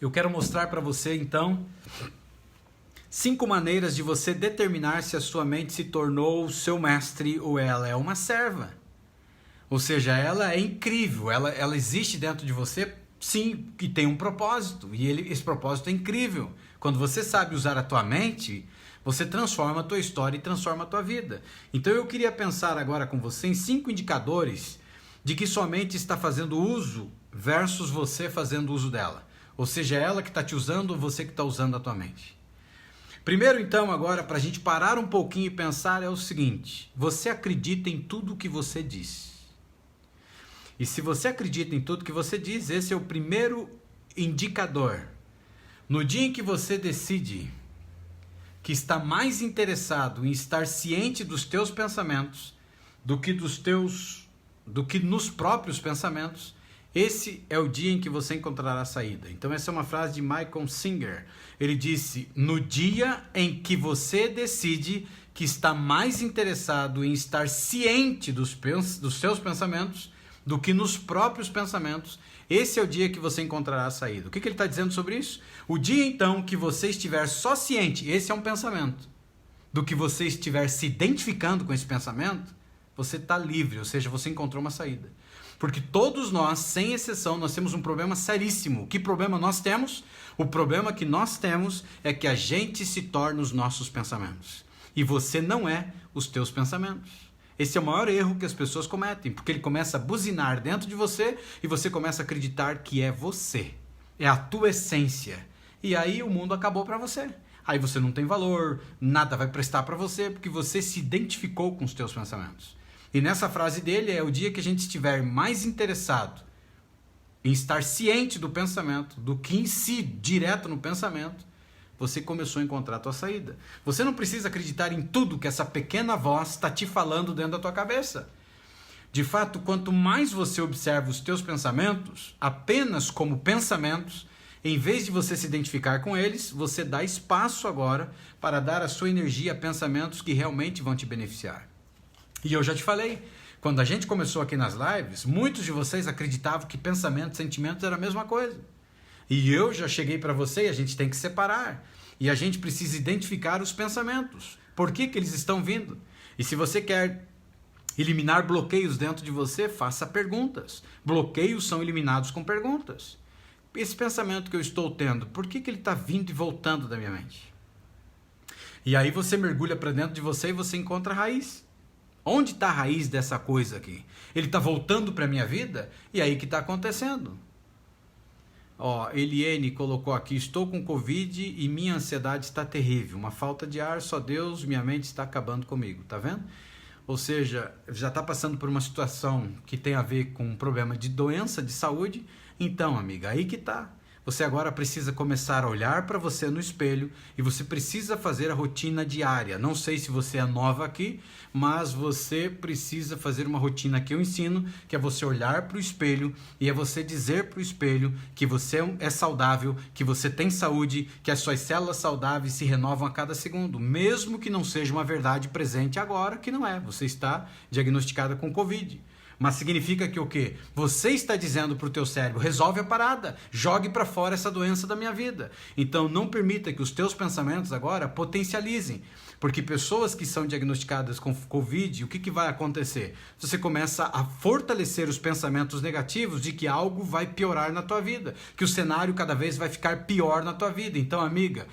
eu quero mostrar para você então 5 maneiras de você determinar se a sua mente se tornou o seu mestre ou ela é uma serva. Ou seja, ela é incrível, ela existe dentro de você, sim, e tem um propósito. E esse propósito é incrível. Quando você sabe usar a tua mente, você transforma a tua história e transforma a tua vida. Então eu queria pensar agora com você em 5 indicadores de que sua mente está fazendo uso versus você fazendo uso dela. Ou seja, ela que está te usando ou você que está usando a tua mente. Primeiro então, agora, para a gente parar um pouquinho e pensar, é o seguinte: você acredita em tudo que você diz. E se você acredita em tudo que você diz, esse é o primeiro indicador. No dia em que você decide que está mais interessado em estar ciente dos teus pensamentos do que nos próprios pensamentos, esse é o dia em que você encontrará a saída. Então essa é uma frase de Michael Singer. Ele disse: no dia em que você decide que está mais interessado em estar ciente dos seus pensamentos do que nos próprios pensamentos, esse é o dia que você encontrará a saída. O que ele está dizendo sobre isso? O dia então que você estiver só ciente, esse é um pensamento, do que você estiver se identificando com esse pensamento, você está livre, ou seja, você encontrou uma saída. Porque todos nós, sem exceção, nós temos um problema seríssimo. Que problema nós temos? O problema que nós temos é que a gente se torna os nossos pensamentos. E você não é os teus pensamentos. Esse é o maior erro que as pessoas cometem, porque ele começa a buzinar dentro de você e você começa a acreditar que é você. É a tua essência. E aí o mundo acabou para você. Aí você não tem valor, nada vai prestar para você, porque você se identificou com os teus pensamentos. E nessa frase dele é: o dia que a gente estiver mais interessado em estar ciente do pensamento, do que em si, direto no pensamento, você começou a encontrar a tua saída. Você não precisa acreditar em tudo que essa pequena voz está te falando dentro da tua cabeça. De fato, quanto mais você observa os teus pensamentos, apenas como pensamentos, em vez de você se identificar com eles, você dá espaço agora para dar a sua energia a pensamentos que realmente vão te beneficiar. E eu já te falei, quando a gente começou aqui nas lives, muitos de vocês acreditavam que pensamentos e sentimentos era a mesma coisa. E eu já cheguei para você, e a gente tem que separar. E a gente precisa identificar os pensamentos. Por que eles estão vindo? E se você quer eliminar bloqueios dentro de você, faça perguntas. Bloqueios são eliminados com perguntas. Esse pensamento que eu estou tendo, por que ele está vindo e voltando da minha mente? E aí você mergulha para dentro de você e você encontra a raiz. Onde está a raiz dessa coisa aqui? Ele está voltando para a minha vida? E aí que está acontecendo? Eliane colocou aqui: estou com Covid e minha ansiedade está terrível. Uma falta de ar, só Deus, minha mente está acabando comigo. Tá vendo? Ou seja, já está passando por uma situação que tem a ver com um problema de doença, de saúde. Então, amiga, aí que tá. Você agora precisa começar a olhar para você no espelho e você precisa fazer a rotina diária. Não sei se você é nova aqui, mas você precisa fazer uma rotina que eu ensino, que é você olhar para o espelho e é você dizer para o espelho que você é saudável, que você tem saúde, que as suas células saudáveis se renovam a cada segundo, mesmo que não seja uma verdade presente agora, que não é. Você está diagnosticada com Covid. Mas significa que o quê? Você está dizendo para o teu cérebro: resolve a parada, jogue para fora essa doença da minha vida. Então não permita que os teus pensamentos agora potencializem. Porque pessoas que são diagnosticadas com Covid, o que vai acontecer? Você começa a fortalecer os pensamentos negativos de que algo vai piorar na tua vida, que o cenário cada vez vai ficar pior na tua vida. Então, amiga,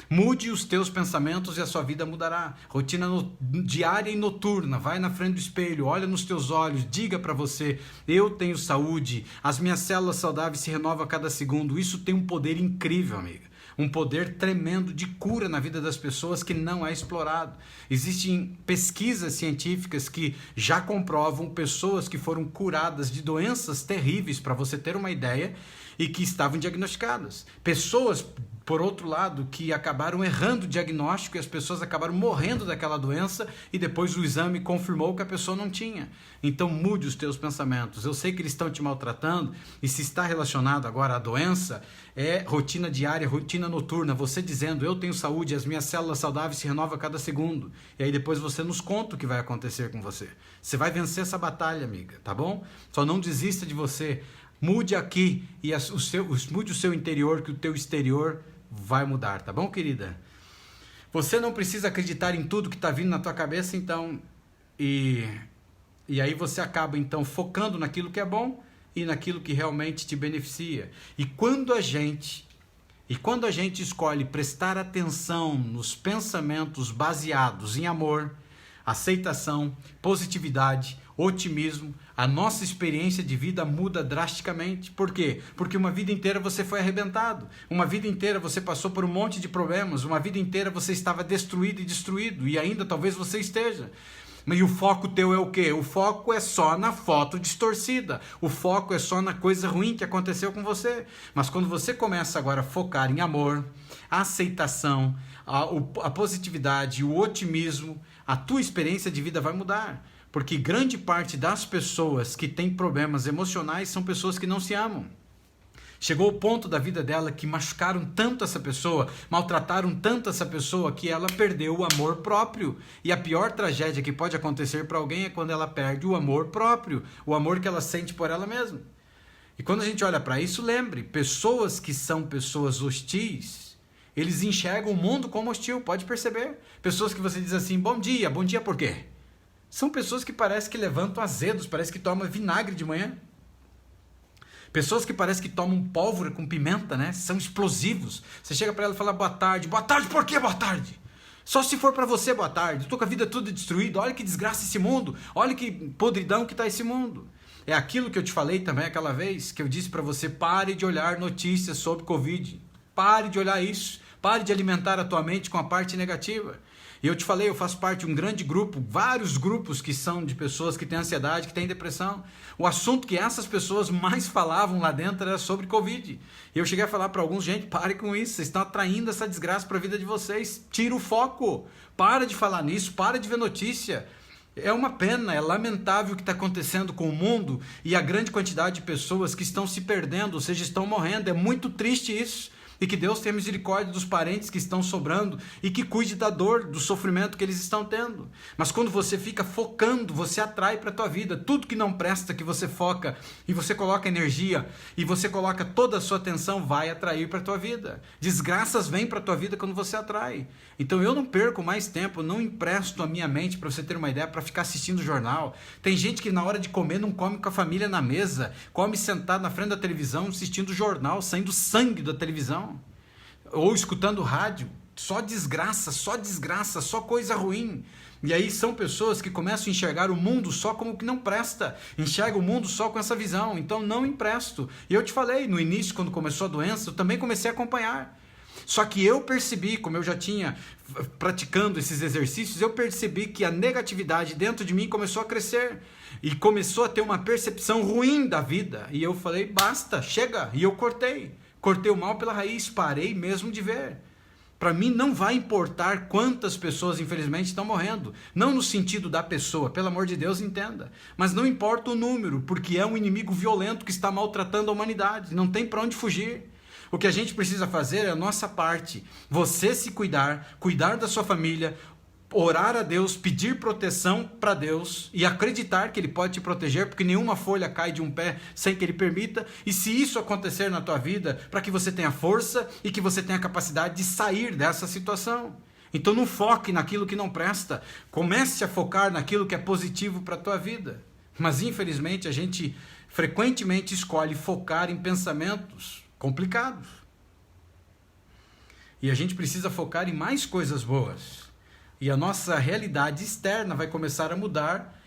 mude os teus pensamentos e a sua vida mudará. Rotina diária e noturna. Vai na frente do espelho, olha nos teus olhos, diga para você: eu tenho saúde, as minhas células saudáveis se renovam a cada segundo. Isso tem um poder incrível, amiga. Um poder tremendo de cura na vida das pessoas que não é explorado. Existem pesquisas científicas que já comprovam pessoas que foram curadas de doenças terríveis, para você ter uma ideia, e que estavam diagnosticadas. Pessoas, por outro lado, que acabaram errando o diagnóstico e as pessoas acabaram morrendo daquela doença e depois o exame confirmou que a pessoa não tinha. Então mude os teus pensamentos. Eu sei que eles estão te maltratando e se está relacionado agora à doença, é rotina diária, rotina noturna, você dizendo: eu tenho saúde, as minhas células saudáveis se renovam a cada segundo. E aí depois você nos conta o que vai acontecer com você. Você vai vencer essa batalha, amiga, tá bom? Só não desista de você. Mude aqui e mude o seu interior, que o teu exterior vai mudar, tá bom, querida? Você não precisa acreditar em tudo que está vindo na tua cabeça, então, e aí você acaba então focando naquilo que é bom e naquilo que realmente te beneficia. E quando a gente escolhe prestar atenção nos pensamentos baseados em amor, aceitação, positividade, otimismo, a nossa experiência de vida muda drasticamente. Por quê? Porque uma vida inteira você foi arrebentado, uma vida inteira você passou por um monte de problemas, uma vida inteira você estava destruído e destruído, e ainda talvez você esteja. E o foco teu é o quê? O foco é só na foto distorcida, o foco é só na coisa ruim que aconteceu com você. Mas quando você começa agora a focar em amor, a aceitação, a positividade, o otimismo, a tua experiência de vida vai mudar. Porque grande parte das pessoas que têm problemas emocionais são pessoas que não se amam. Chegou o ponto da vida dela que machucaram tanto essa pessoa, maltrataram tanto essa pessoa, que ela perdeu o amor próprio. E a pior tragédia que pode acontecer para alguém é quando ela perde o amor próprio, o amor que ela sente por ela mesma. E quando a gente olha para isso, lembre, pessoas que são pessoas hostis, eles enxergam o mundo como hostil, pode perceber. Pessoas que você diz assim: bom dia por quê? São pessoas que parece que levantam azedos, parece que tomam vinagre de manhã. Pessoas que parece que tomam pólvora com pimenta, né? São explosivos. Você chega para ela e fala: boa tarde por que boa tarde? Só se for para você boa tarde. Eu tô com a vida toda destruída, olha que desgraça esse mundo, olha que podridão que tá esse mundo. É aquilo que eu te falei também aquela vez, que eu disse para você: pare de olhar notícias sobre Covid. Pare de olhar isso. Pare de alimentar a tua mente com a parte negativa. E eu te falei, eu faço parte de um grande grupo, vários grupos que são de pessoas que têm ansiedade, que têm depressão. O assunto que essas pessoas mais falavam lá dentro era sobre Covid. E eu cheguei a falar para alguns, gente, pare com isso, vocês estão atraindo essa desgraça para a vida de vocês. Tira o foco, para de falar nisso, para de ver notícia. É uma pena, é lamentável o que está acontecendo com o mundo e a grande quantidade de pessoas que estão se perdendo, ou seja, estão morrendo. É muito triste isso. E que Deus tenha misericórdia dos parentes que estão sobrando e que cuide da dor, do sofrimento que eles estão tendo. Mas quando você fica focando, você atrai para a tua vida. Tudo que não presta, que você foca e você coloca energia e você coloca toda a sua atenção, vai atrair para a tua vida. Desgraças vêm para a tua vida quando você atrai. Então eu não perco mais tempo, não empresto a minha mente, para você ter uma ideia, para ficar assistindo jornal. Tem gente que na hora de comer não come com a família na mesa, come sentado na frente da televisão, assistindo jornal, saindo sangue da televisão. Ou escutando rádio, só desgraça, só coisa ruim. E aí são pessoas que começam a enxergar o mundo só como o que não presta, enxergam o mundo só com essa visão, então não empresto. E eu te falei, no início, quando começou a doença, eu também comecei a acompanhar. Só que eu percebi, como eu já tinha praticando esses exercícios, eu percebi que a negatividade dentro de mim começou a crescer. E começou a ter uma percepção ruim da vida. E eu falei, basta, chega. E eu cortei o mal pela raiz, parei mesmo de ver. Para mim não vai importar quantas pessoas infelizmente estão morrendo, não no sentido da pessoa, pelo amor de Deus, entenda, mas não importa o número, porque é um inimigo violento que está maltratando a humanidade, não tem para onde fugir. O que a gente precisa fazer é a nossa parte, você se cuidar, cuidar da sua família, orar a Deus, pedir proteção para Deus e acreditar que Ele pode te proteger, porque nenhuma folha cai de um pé sem que Ele permita. E se isso acontecer na tua vida, para que você tenha força e que você tenha capacidade de sair dessa situação. Então não foque naquilo que não presta, comece a focar naquilo que é positivo para a tua vida. Mas infelizmente a gente frequentemente escolhe focar em pensamentos complicados. E a gente precisa focar em mais coisas boas. E a nossa realidade externa vai começar a mudar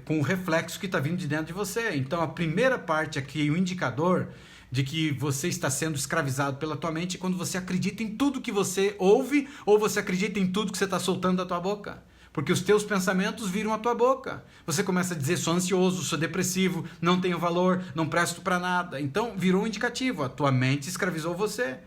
com o reflexo que está vindo de dentro de você. Então a primeira parte aqui, o indicador de que você está sendo escravizado pela tua mente é quando você acredita em tudo que você ouve ou você acredita em tudo que você está soltando da tua boca. Porque os teus pensamentos viram a tua boca. Você começa a dizer, sou ansioso, sou depressivo, não tenho valor, não presto para nada. Então virou um indicativo, a tua mente escravizou você.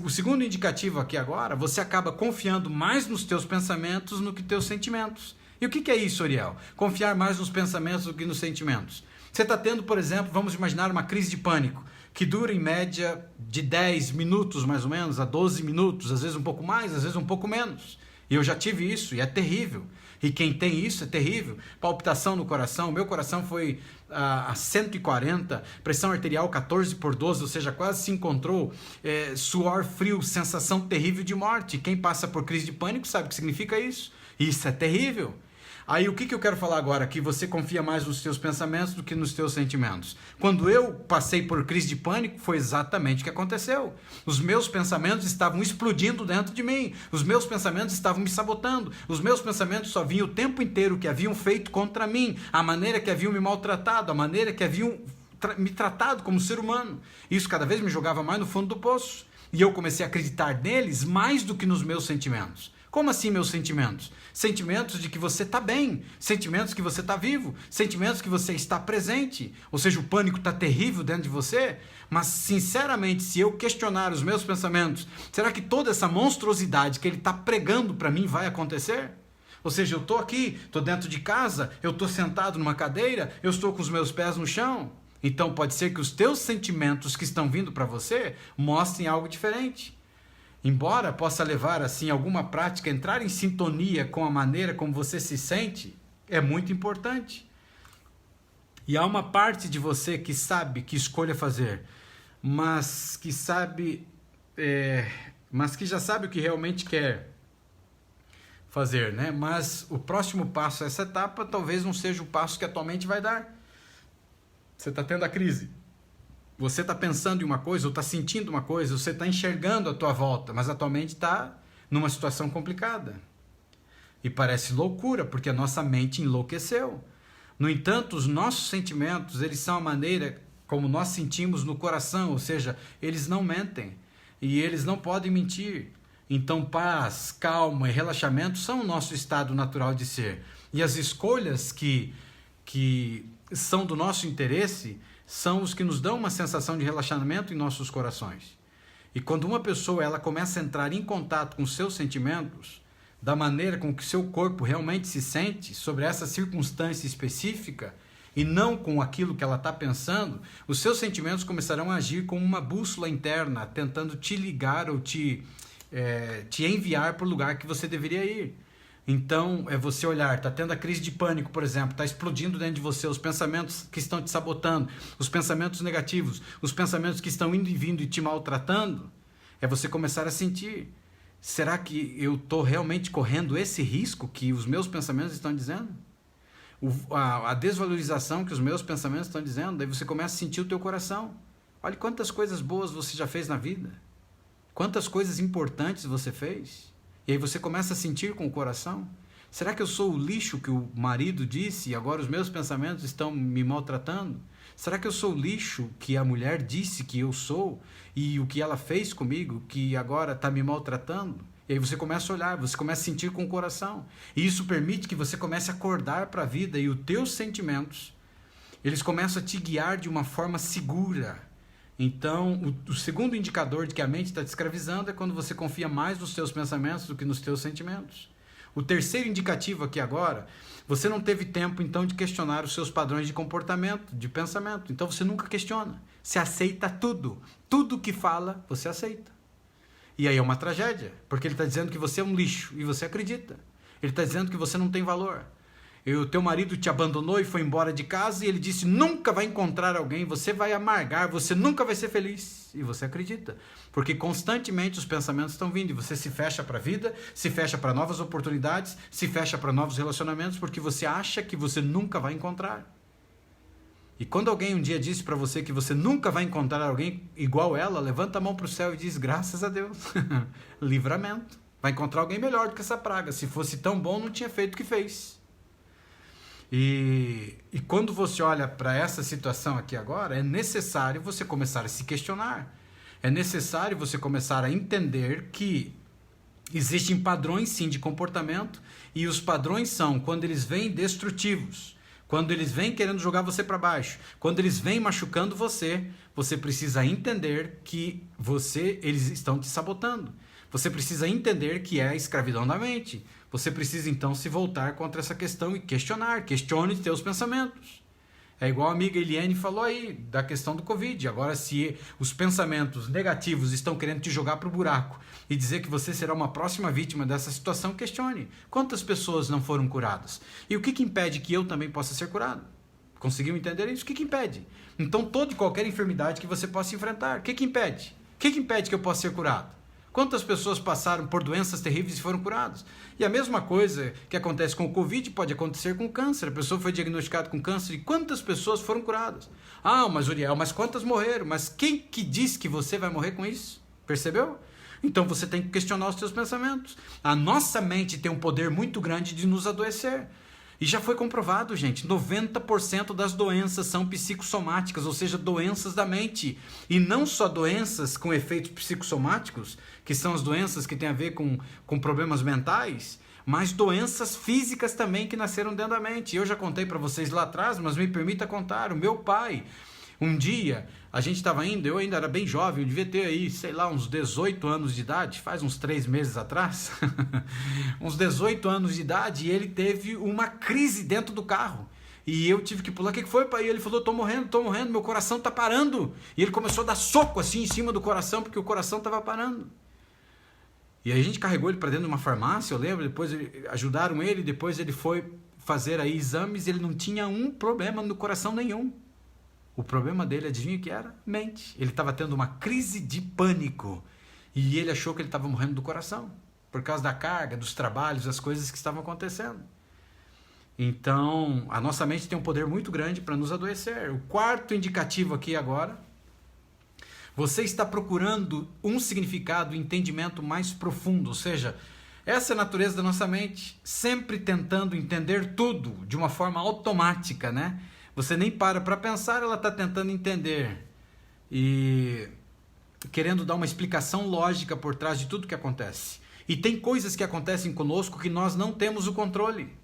O segundo indicativo aqui agora, você acaba confiando mais nos teus pensamentos do que nos teus sentimentos. E o que é isso, Ariel? Confiar mais nos pensamentos do que nos sentimentos. Você está tendo, por exemplo, vamos imaginar uma crise de pânico, que dura em média de 10 minutos mais ou menos, a 12 minutos, às vezes um pouco mais, às vezes um pouco menos. E eu já tive isso e é terrível. E quem tem isso é terrível. Palpitação no coração, meu coração foi a 140, pressão arterial 14/12, ou seja, quase se encontrou, suor frio, sensação terrível de morte. Quem passa por crise de pânico sabe o que significa isso. Isso é terrível. Aí o que eu quero falar agora? Que você confia mais nos teus pensamentos do que nos teus sentimentos. Quando eu passei por crise de pânico, foi exatamente o que aconteceu. Os meus pensamentos estavam explodindo dentro de mim. Os meus pensamentos estavam me sabotando. Os meus pensamentos só vinham o tempo inteiro que haviam feito contra mim. A maneira que haviam me maltratado, a maneira que haviam me tratado como ser humano. Isso cada vez me jogava mais no fundo do poço. E eu comecei a acreditar neles mais do que nos meus sentimentos. Como assim meus sentimentos? Sentimentos de que você está bem, sentimentos que você está vivo, sentimentos que você está presente. Ou seja, o pânico está terrível dentro de você, mas sinceramente, se eu questionar os meus pensamentos, será que toda essa monstruosidade que ele está pregando para mim vai acontecer? Ou seja, eu estou aqui, estou dentro de casa, eu estou sentado numa cadeira, eu estou com os meus pés no chão. Então pode ser que os teus sentimentos que estão vindo para você mostrem algo diferente. Embora possa levar assim alguma prática, entrar em sintonia com a maneira como você se sente, é muito importante. E há uma parte de você que sabe que escolha fazer, mas que já sabe o que realmente quer fazer, né? Mas o próximo passo, essa etapa, talvez não seja o passo que a tua mente vai dar. Você está tendo a crise. Você está pensando em uma coisa, ou está sentindo uma coisa, você está enxergando a tua volta, mas a tua mente está numa situação complicada. E parece loucura, porque a nossa mente enlouqueceu. No entanto, os nossos sentimentos, eles são a maneira como nós sentimos no coração, ou seja, eles não mentem. e eles não podem mentir. Então paz, calma e relaxamento são o nosso estado natural de ser. E as escolhas que são do nosso interesse são os que nos dão uma sensação de relaxamento em nossos corações. E quando uma pessoa ela começa a entrar em contato com seus sentimentos, da maneira com que seu corpo realmente se sente sobre essa circunstância específica, e não com aquilo que ela está pensando, os seus sentimentos começarão a agir como uma bússola interna, tentando te ligar ou te enviar para o lugar que você deveria ir. Então, é você olhar, está tendo a crise de pânico, por exemplo, está explodindo dentro de você os pensamentos que estão te sabotando, os pensamentos negativos, os pensamentos que estão indo e vindo e te maltratando, é você começar a sentir, será que eu estou realmente correndo esse risco que os meus pensamentos estão dizendo? A desvalorização que os meus pensamentos estão dizendo, daí você começa a sentir o teu coração. Olha quantas coisas boas você já fez na vida, quantas coisas importantes você fez. E aí você começa a sentir com o coração, será que eu sou o lixo que o marido disse e agora os meus pensamentos estão me maltratando? Será que eu sou o lixo que a mulher disse que eu sou e o que ela fez comigo que agora está me maltratando? E aí você começa a olhar, você começa a sentir com o coração. E isso permite que você comece a acordar para a vida e os teus sentimentos, eles começam a te guiar de uma forma segura. Então, o segundo indicador de que a mente está te escravizando é quando você confia mais nos teus pensamentos do que nos teus sentimentos. O terceiro indicativo aqui agora, você não teve tempo então de questionar os seus padrões de comportamento, de pensamento. Então você nunca questiona, você aceita tudo. Tudo que fala, você aceita. E aí é uma tragédia, porque ele está dizendo que você é um lixo e você acredita. Ele está dizendo que você não tem valor. E o teu marido te abandonou e foi embora de casa e ele disse, nunca vai encontrar alguém, você vai amargar, você nunca vai ser feliz. E você acredita, porque constantemente os pensamentos estão vindo e você se fecha para a vida, se fecha para novas oportunidades, se fecha para novos relacionamentos, porque você acha que você nunca vai encontrar. E quando alguém um dia disse para você que você nunca vai encontrar alguém igual ela, levanta a mão para o céu e diz, graças a Deus, livramento, vai encontrar alguém melhor do que essa praga, se fosse tão bom não tinha feito o que fez. E quando você olha para essa situação aqui agora, é necessário você começar a se questionar. É necessário você começar a entender que existem padrões sim de comportamento e os padrões são quando eles vêm destrutivos, quando eles vêm querendo jogar você para baixo, quando eles vêm machucando você, você precisa entender que eles estão te sabotando. Você precisa entender que é a escravidão da mente. Você precisa então se voltar contra essa questão e questionar. Questione os teus pensamentos. É igual a amiga Eliane falou aí da questão do Covid. Agora, se os pensamentos negativos estão querendo te jogar para o buraco e dizer que você será uma próxima vítima dessa situação, questione. Quantas pessoas não foram curadas? E o que impede que eu também possa ser curado? Conseguiu entender isso? O que impede? Então, toda e qualquer enfermidade que você possa enfrentar, o que impede? O que impede que eu possa ser curado? Quantas pessoas passaram por doenças terríveis e foram curadas? E a mesma coisa que acontece com o Covid pode acontecer com o câncer. A pessoa foi diagnosticada com câncer e quantas pessoas foram curadas? Ah, mas Uriel, mas quantas morreram? Mas quem que diz que você vai morrer com isso? Percebeu? Então você tem que questionar os seus pensamentos. A nossa mente tem um poder muito grande de nos adoecer. E já foi comprovado, gente, 90% das doenças são psicossomáticas, ou seja, doenças da mente. E não só doenças com efeitos psicossomáticos, que são as doenças que têm a ver com problemas mentais, mas doenças físicas também que nasceram dentro da mente. Eu já contei para vocês lá atrás, mas me permita contar. O meu pai, um dia, a gente estava indo, eu ainda era bem jovem, eu devia ter aí, sei lá, uns 18 anos de idade, faz uns 3 meses atrás, uns 18 anos de idade, e ele teve uma crise dentro do carro. E eu tive que pular. O que foi, pai? E ele falou, tô morrendo, meu coração tá parando. E ele começou a dar soco assim em cima do coração, porque o coração tava parando. E aí a gente carregou ele para dentro de uma farmácia, eu lembro, depois ajudaram ele, depois ele foi fazer aí exames, ele não tinha um problema no coração nenhum. O problema dele, adivinha o que era? Mente. Ele estava tendo uma crise de pânico. E ele achou que ele estava morrendo do coração. Por causa da carga, dos trabalhos, das coisas que estavam acontecendo. Então, a nossa mente tem um poder muito grande para nos adoecer. O quarto indicativo aqui agora. Você está procurando um significado, um entendimento mais profundo. Ou seja, essa é a natureza da nossa mente. Sempre tentando entender tudo de uma forma automática, né? Você nem para pensar, ela está tentando entender. E querendo dar uma explicação lógica por trás de tudo que acontece. E tem coisas que acontecem conosco que nós não temos o controle.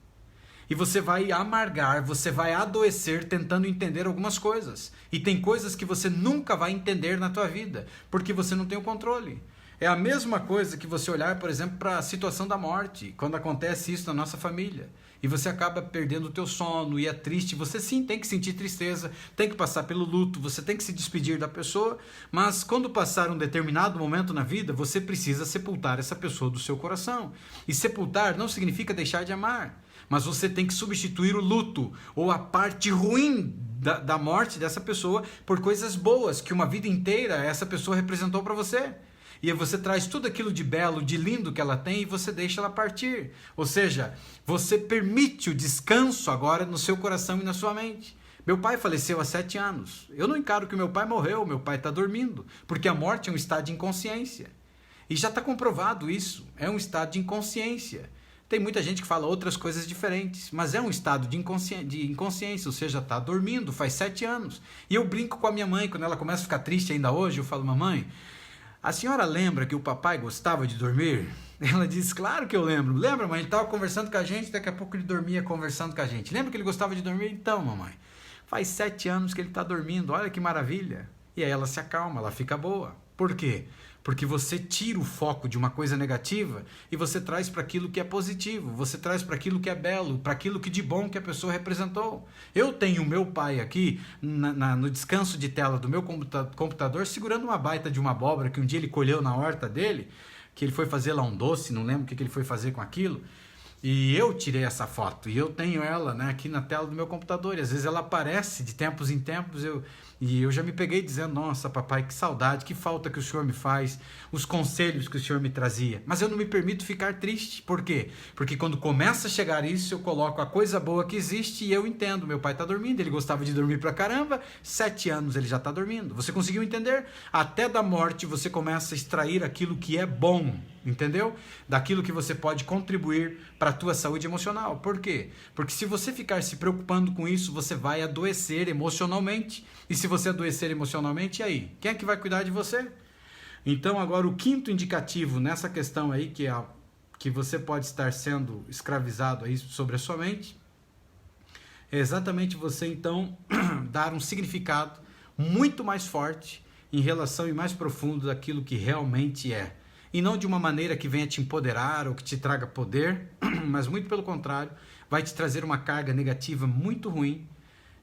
E você vai amargar, você vai adoecer tentando entender algumas coisas. E tem coisas que você nunca vai entender na tua vida, porque você não tem o controle. É a mesma coisa que você olhar, por exemplo, para a situação da morte, quando acontece isso na nossa família. E você acaba perdendo o teu sono e é triste. Você sim tem que sentir tristeza, tem que passar pelo luto, você tem que se despedir da pessoa. Mas quando passar um determinado momento na vida, você precisa sepultar essa pessoa do seu coração. E sepultar não significa deixar de amar. Mas você tem que substituir o luto ou a parte ruim da morte dessa pessoa por coisas boas que uma vida inteira essa pessoa representou para você. E aí você traz tudo aquilo de belo, de lindo que ela tem e você deixa ela partir. Ou seja, você permite o descanso agora no seu coração e na sua mente. Meu pai faleceu há 7 anos. Eu não encaro que meu pai morreu, meu pai está dormindo. Porque a morte é um estado de inconsciência. E já está comprovado isso. É um estado de inconsciência. Tem muita gente que fala outras coisas diferentes, mas é um estado de inconsciência, ou seja, está dormindo faz 7 anos. E eu brinco com a minha mãe, quando ela começa a ficar triste ainda hoje, eu falo, mamãe, a senhora lembra que o papai gostava de dormir? Ela diz, claro que eu lembro. Lembra, mãe? Ele estava conversando com a gente, daqui a pouco ele dormia conversando com a gente. Lembra que ele gostava de dormir? Então, mamãe, faz 7 anos que ele está dormindo, olha que maravilha. E aí ela se acalma, ela fica boa. Por quê? Porque você tira o foco de uma coisa negativa e você traz para aquilo que é positivo, você traz para aquilo que é belo, para aquilo que de bom que a pessoa representou. Eu tenho o meu pai aqui no descanso de tela do meu computador segurando uma baita de uma abóbora que um dia ele colheu na horta dele, que ele foi fazer lá um doce, não lembro o que ele foi fazer com aquilo. E eu tirei essa foto e eu tenho ela, né, aqui na tela do meu computador. E às vezes ela aparece de tempos em tempos e eu já me peguei dizendo, nossa papai, que saudade, que falta que o senhor me faz, os conselhos que o senhor me trazia. Mas eu não me permito ficar triste. Por quê? Porque quando começa a chegar isso, eu coloco a coisa boa que existe e eu entendo. Meu pai está dormindo, ele gostava de dormir pra caramba, 7 anos ele já está dormindo. Você conseguiu entender? Até da morte você começa a extrair aquilo que é bom. Entendeu? Daquilo que você pode contribuir para a tua saúde emocional. Por quê? Porque se você ficar se preocupando com isso, você vai adoecer emocionalmente. E se você adoecer emocionalmente, e aí? Quem é que vai cuidar de você? Então agora o quinto indicativo nessa questão aí, que você pode estar sendo escravizado aí sobre a sua mente, é exatamente você então dar um significado muito mais forte em relação e mais profundo daquilo que realmente é. E não de uma maneira que venha te empoderar ou que te traga poder, mas muito pelo contrário, vai te trazer uma carga negativa muito ruim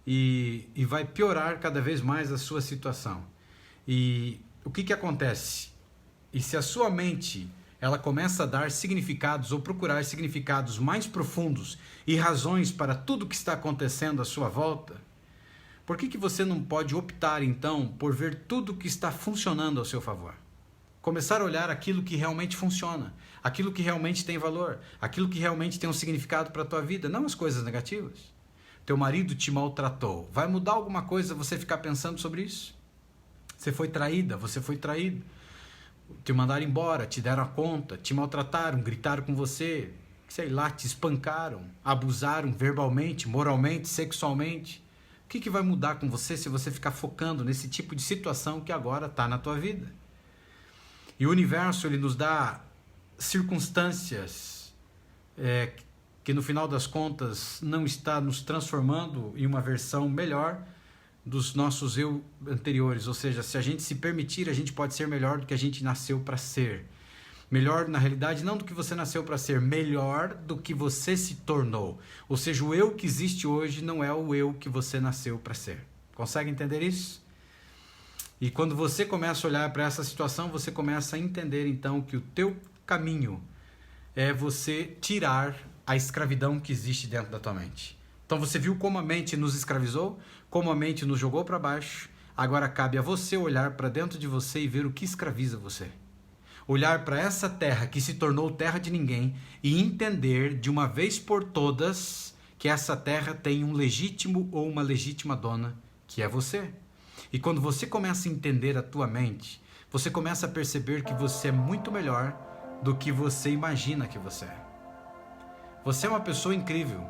e vai piorar cada vez mais a sua situação. E o que acontece? E se a sua mente ela começa a dar significados ou procurar significados mais profundos e razões para tudo que está acontecendo à sua volta, por que você não pode optar então por ver tudo que está funcionando ao seu favor? Começar a olhar aquilo que realmente funciona, aquilo que realmente tem valor, aquilo que realmente tem um significado para a tua vida, não as coisas negativas. Teu marido te maltratou. Vai mudar alguma coisa você ficar pensando sobre isso? Você foi traída, você foi traído. Te mandaram embora, te deram a conta, te maltrataram, gritaram com você, sei lá, te espancaram, abusaram verbalmente, moralmente, sexualmente. O que vai mudar com você se você ficar focando nesse tipo de situação que agora está na tua vida? E o universo ele nos dá circunstâncias que no final das contas não está nos transformando em uma versão melhor dos nossos eu anteriores. Ou seja, se a gente se permitir, a gente pode ser melhor do que a gente nasceu para ser. Melhor na realidade não do que você nasceu para ser, melhor do que você se tornou. Ou seja, o eu que existe hoje não é o eu que você nasceu para ser. Consegue entender isso? E quando você começa a olhar para essa situação, você começa a entender então que o teu caminho é você tirar a escravidão que existe dentro da tua mente. Então você viu como a mente nos escravizou, como a mente nos jogou para baixo, agora cabe a você olhar para dentro de você e ver o que escraviza você. Olhar para essa terra que se tornou terra de ninguém e entender de uma vez por todas que essa terra tem um legítimo ou uma legítima dona, que é você. E quando você começa a entender a tua mente, você começa a perceber que você é muito melhor do que você imagina que você é. Você é uma pessoa incrível,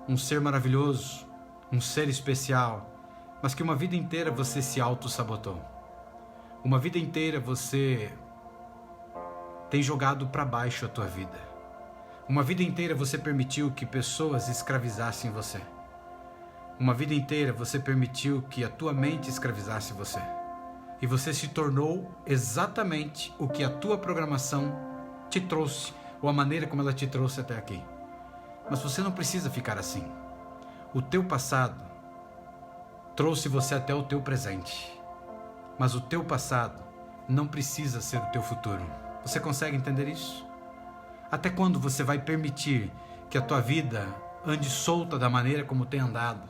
um ser maravilhoso, um ser especial, mas que uma vida inteira você se auto-sabotou. Uma vida inteira você tem jogado para baixo a tua vida. Uma vida inteira você permitiu que pessoas escravizassem você. Uma vida inteira você permitiu que a tua mente escravizasse você. E você se tornou exatamente o que a tua programação te trouxe, ou a maneira como ela te trouxe até aqui. Mas você não precisa ficar assim. O teu passado trouxe você até o teu presente. Mas o teu passado não precisa ser o teu futuro. Você consegue entender isso? Até quando você vai permitir que a tua vida ande solta da maneira como tem andado?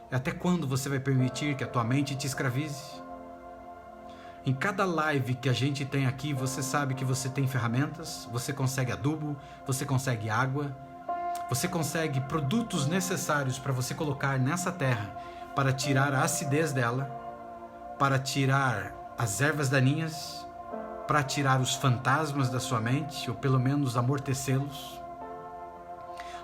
Até quando você vai permitir que a tua mente te escravize? Em cada live que a gente tem aqui, você sabe que você tem ferramentas, você consegue adubo, você consegue água, você consegue produtos necessários para você colocar nessa terra para tirar a acidez dela, para tirar as ervas daninhas, para tirar os fantasmas da sua mente, ou pelo menos amortecê-los,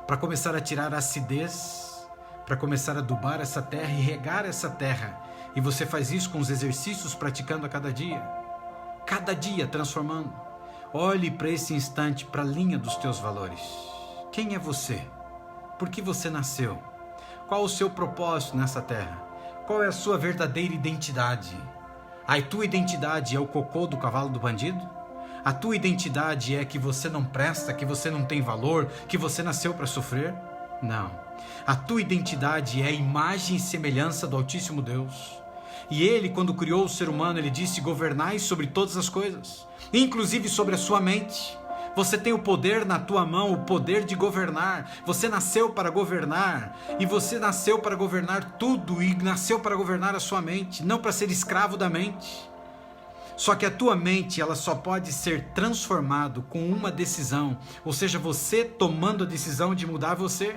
para começar a tirar a acidez, para começar a adubar essa terra e regar essa terra. E você faz isso com os exercícios, praticando a cada dia transformando. Olhe para esse instante, para a linha dos teus valores. Quem é você? Por que você nasceu? Qual o seu propósito nessa terra? Qual é a sua verdadeira identidade? A tua identidade é o cocô do cavalo do bandido? A tua identidade é que você não presta, que você não tem valor, que você nasceu para sofrer? Não. A tua identidade é a imagem e semelhança do Altíssimo Deus. E Ele, quando criou o ser humano, Ele disse: governai sobre todas as coisas, inclusive sobre a sua mente. Você tem o poder na tua mão, o poder de governar. Você nasceu para governar, e você nasceu para governar tudo, e nasceu para governar a sua mente, não para ser escravo da mente. Só que a tua mente, ela só pode ser transformada com uma decisão, ou seja, você tomando a decisão de mudar você.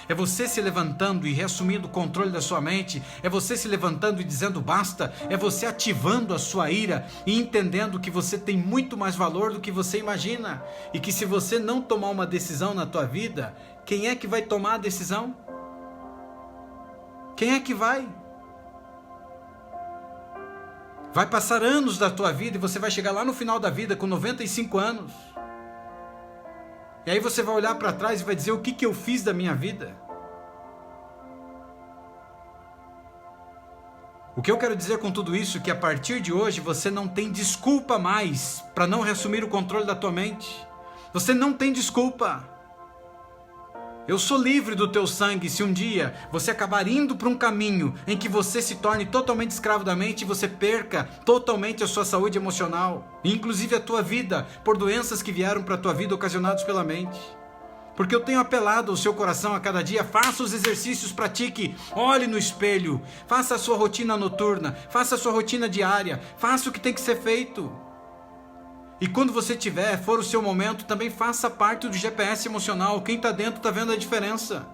É você se levantando e reassumindo o controle da sua mente. É você se levantando e dizendo basta. É você ativando a sua ira e entendendo que você tem muito mais valor do que você imagina. E que se você não tomar uma decisão na tua vida, quem é que vai tomar a decisão? Quem é que vai? Vai passar anos da tua vida e você vai chegar lá no final da vida com 95 anos. E aí você vai olhar para trás e vai dizer: o que eu fiz da minha vida? O que eu quero dizer com tudo isso é que a partir de hoje você não tem desculpa mais para não reassumir o controle da tua mente. Você não tem desculpa. Eu sou livre do teu sangue se um dia você acabar indo para um caminho em que você se torne totalmente escravo da mente e você perca totalmente a sua saúde emocional, inclusive a tua vida, por doenças que vieram para a tua vida ocasionadas pela mente. Porque eu tenho apelado ao seu coração a cada dia: faça os exercícios, pratique, olhe no espelho, faça a sua rotina noturna, faça a sua rotina diária, faça o que tem que ser feito. E quando você for o seu momento, também faça parte do GPS emocional. Quem está dentro está vendo a diferença.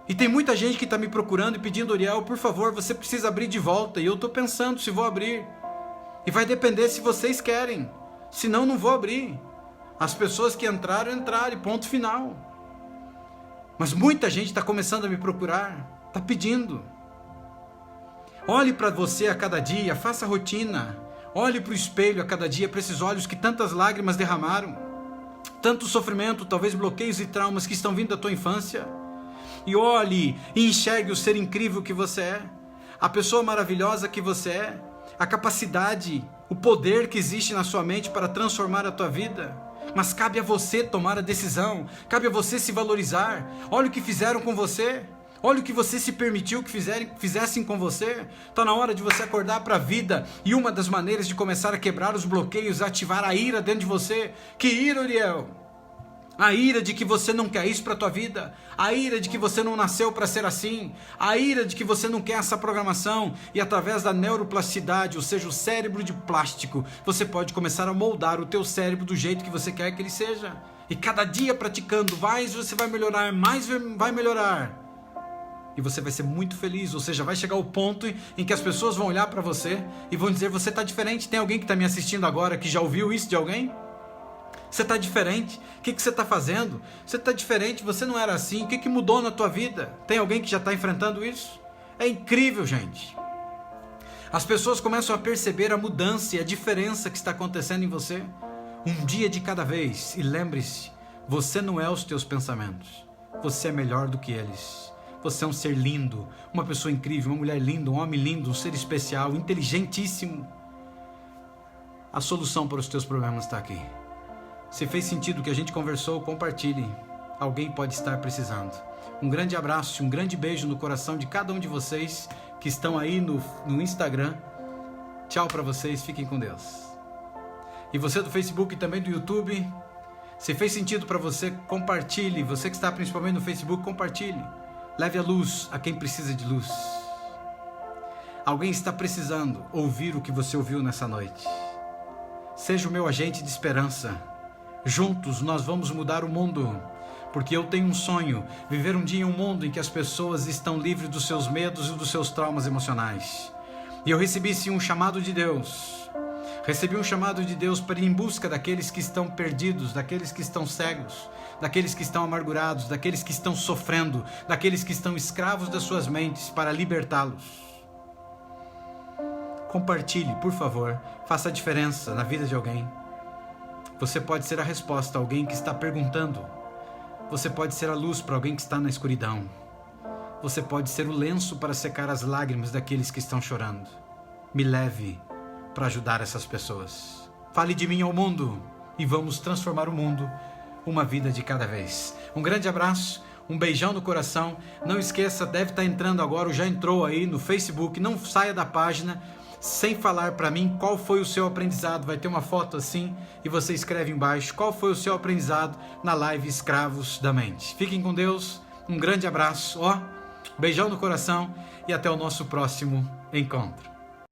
E tem muita gente que está me procurando e pedindo: Uriel, por favor, você precisa abrir de volta. E eu estou pensando se vou abrir. E vai depender se vocês querem. Senão não vou abrir. As pessoas que entraram, entraram, ponto final. Mas muita gente está começando a me procurar, está pedindo. Olhe para você a cada dia, faça a rotina. Olhe para o espelho a cada dia, para esses olhos que tantas lágrimas derramaram, tanto sofrimento, talvez bloqueios e traumas que estão vindo da tua infância. E olhe e enxergue o ser incrível que você é, a pessoa maravilhosa que você é, a capacidade, o poder que existe na sua mente para transformar a tua vida. Mas cabe a você tomar a decisão, cabe a você se valorizar. Olha o que fizeram com você. Olha o que você se permitiu que fizessem com você. Está na hora de você acordar para a vida. E uma das maneiras de começar a quebrar os bloqueios é ativar a ira dentro de você. Que ira, Uriel? A ira de que você não quer isso para a tua vida. A ira de que você não nasceu para ser assim. A ira de que você não quer essa programação. E através da neuroplasticidade, ou seja, o cérebro de plástico, você pode começar a moldar o teu cérebro do jeito que você quer que ele seja. E cada dia praticando, mais você vai melhorar, mais vai melhorar. E você vai ser muito feliz, ou seja, vai chegar o ponto em que as pessoas vão olhar para você e vão dizer: você está diferente. Tem alguém que está me assistindo agora que já ouviu isso de alguém? Você está diferente, o que você está fazendo? Você está diferente, você não era assim, o que mudou na tua vida? Tem alguém que já está enfrentando isso? É incrível, gente. As pessoas começam a perceber a mudança e a diferença que está acontecendo em você. Um dia de cada vez. E lembre-se, você não é os teus pensamentos. Você é melhor do que eles. Você é um ser lindo, uma pessoa incrível, uma mulher linda, um homem lindo, um ser especial, inteligentíssimo. A solução para os teus problemas está aqui. Se fez sentido o que a gente conversou, compartilhe. Alguém pode estar precisando. Um grande abraço e um grande beijo no coração de cada um de vocês que estão aí no Instagram. Tchau para vocês, fiquem com Deus. E você do Facebook e também do YouTube, se fez sentido para você, compartilhe. Você que está principalmente no Facebook, compartilhe. Leve a luz a quem precisa de luz. Alguém está precisando ouvir o que você ouviu nessa noite. Seja o meu agente de esperança. Juntos nós vamos mudar o mundo. Porque eu tenho um sonho, viver um dia em um mundo em que as pessoas estão livres dos seus medos e dos seus traumas emocionais. E eu recebi sim um chamado de Deus. Recebi um chamado de Deus para ir em busca daqueles que estão perdidos, daqueles que estão cegos, daqueles que estão amargurados, daqueles que estão sofrendo, daqueles que estão escravos das suas mentes, para libertá-los. Compartilhe, por favor, faça a diferença na vida de alguém. Você pode ser a resposta a alguém que está perguntando. Você pode ser a luz para alguém que está na escuridão. Você pode ser o lenço para secar as lágrimas daqueles que estão chorando. Me leve para ajudar essas pessoas. Fale de mim ao mundo e vamos transformar o mundo, uma vida de cada vez. Um grande abraço, um beijão no coração. Não esqueça, deve estar entrando agora, ou já entrou aí no Facebook. Não saia da página sem falar para mim qual foi o seu aprendizado. Vai ter uma foto assim e você escreve embaixo qual foi o seu aprendizado na live Escravos da Mente. Fiquem com Deus, um grande abraço, beijão no coração e até o nosso próximo encontro.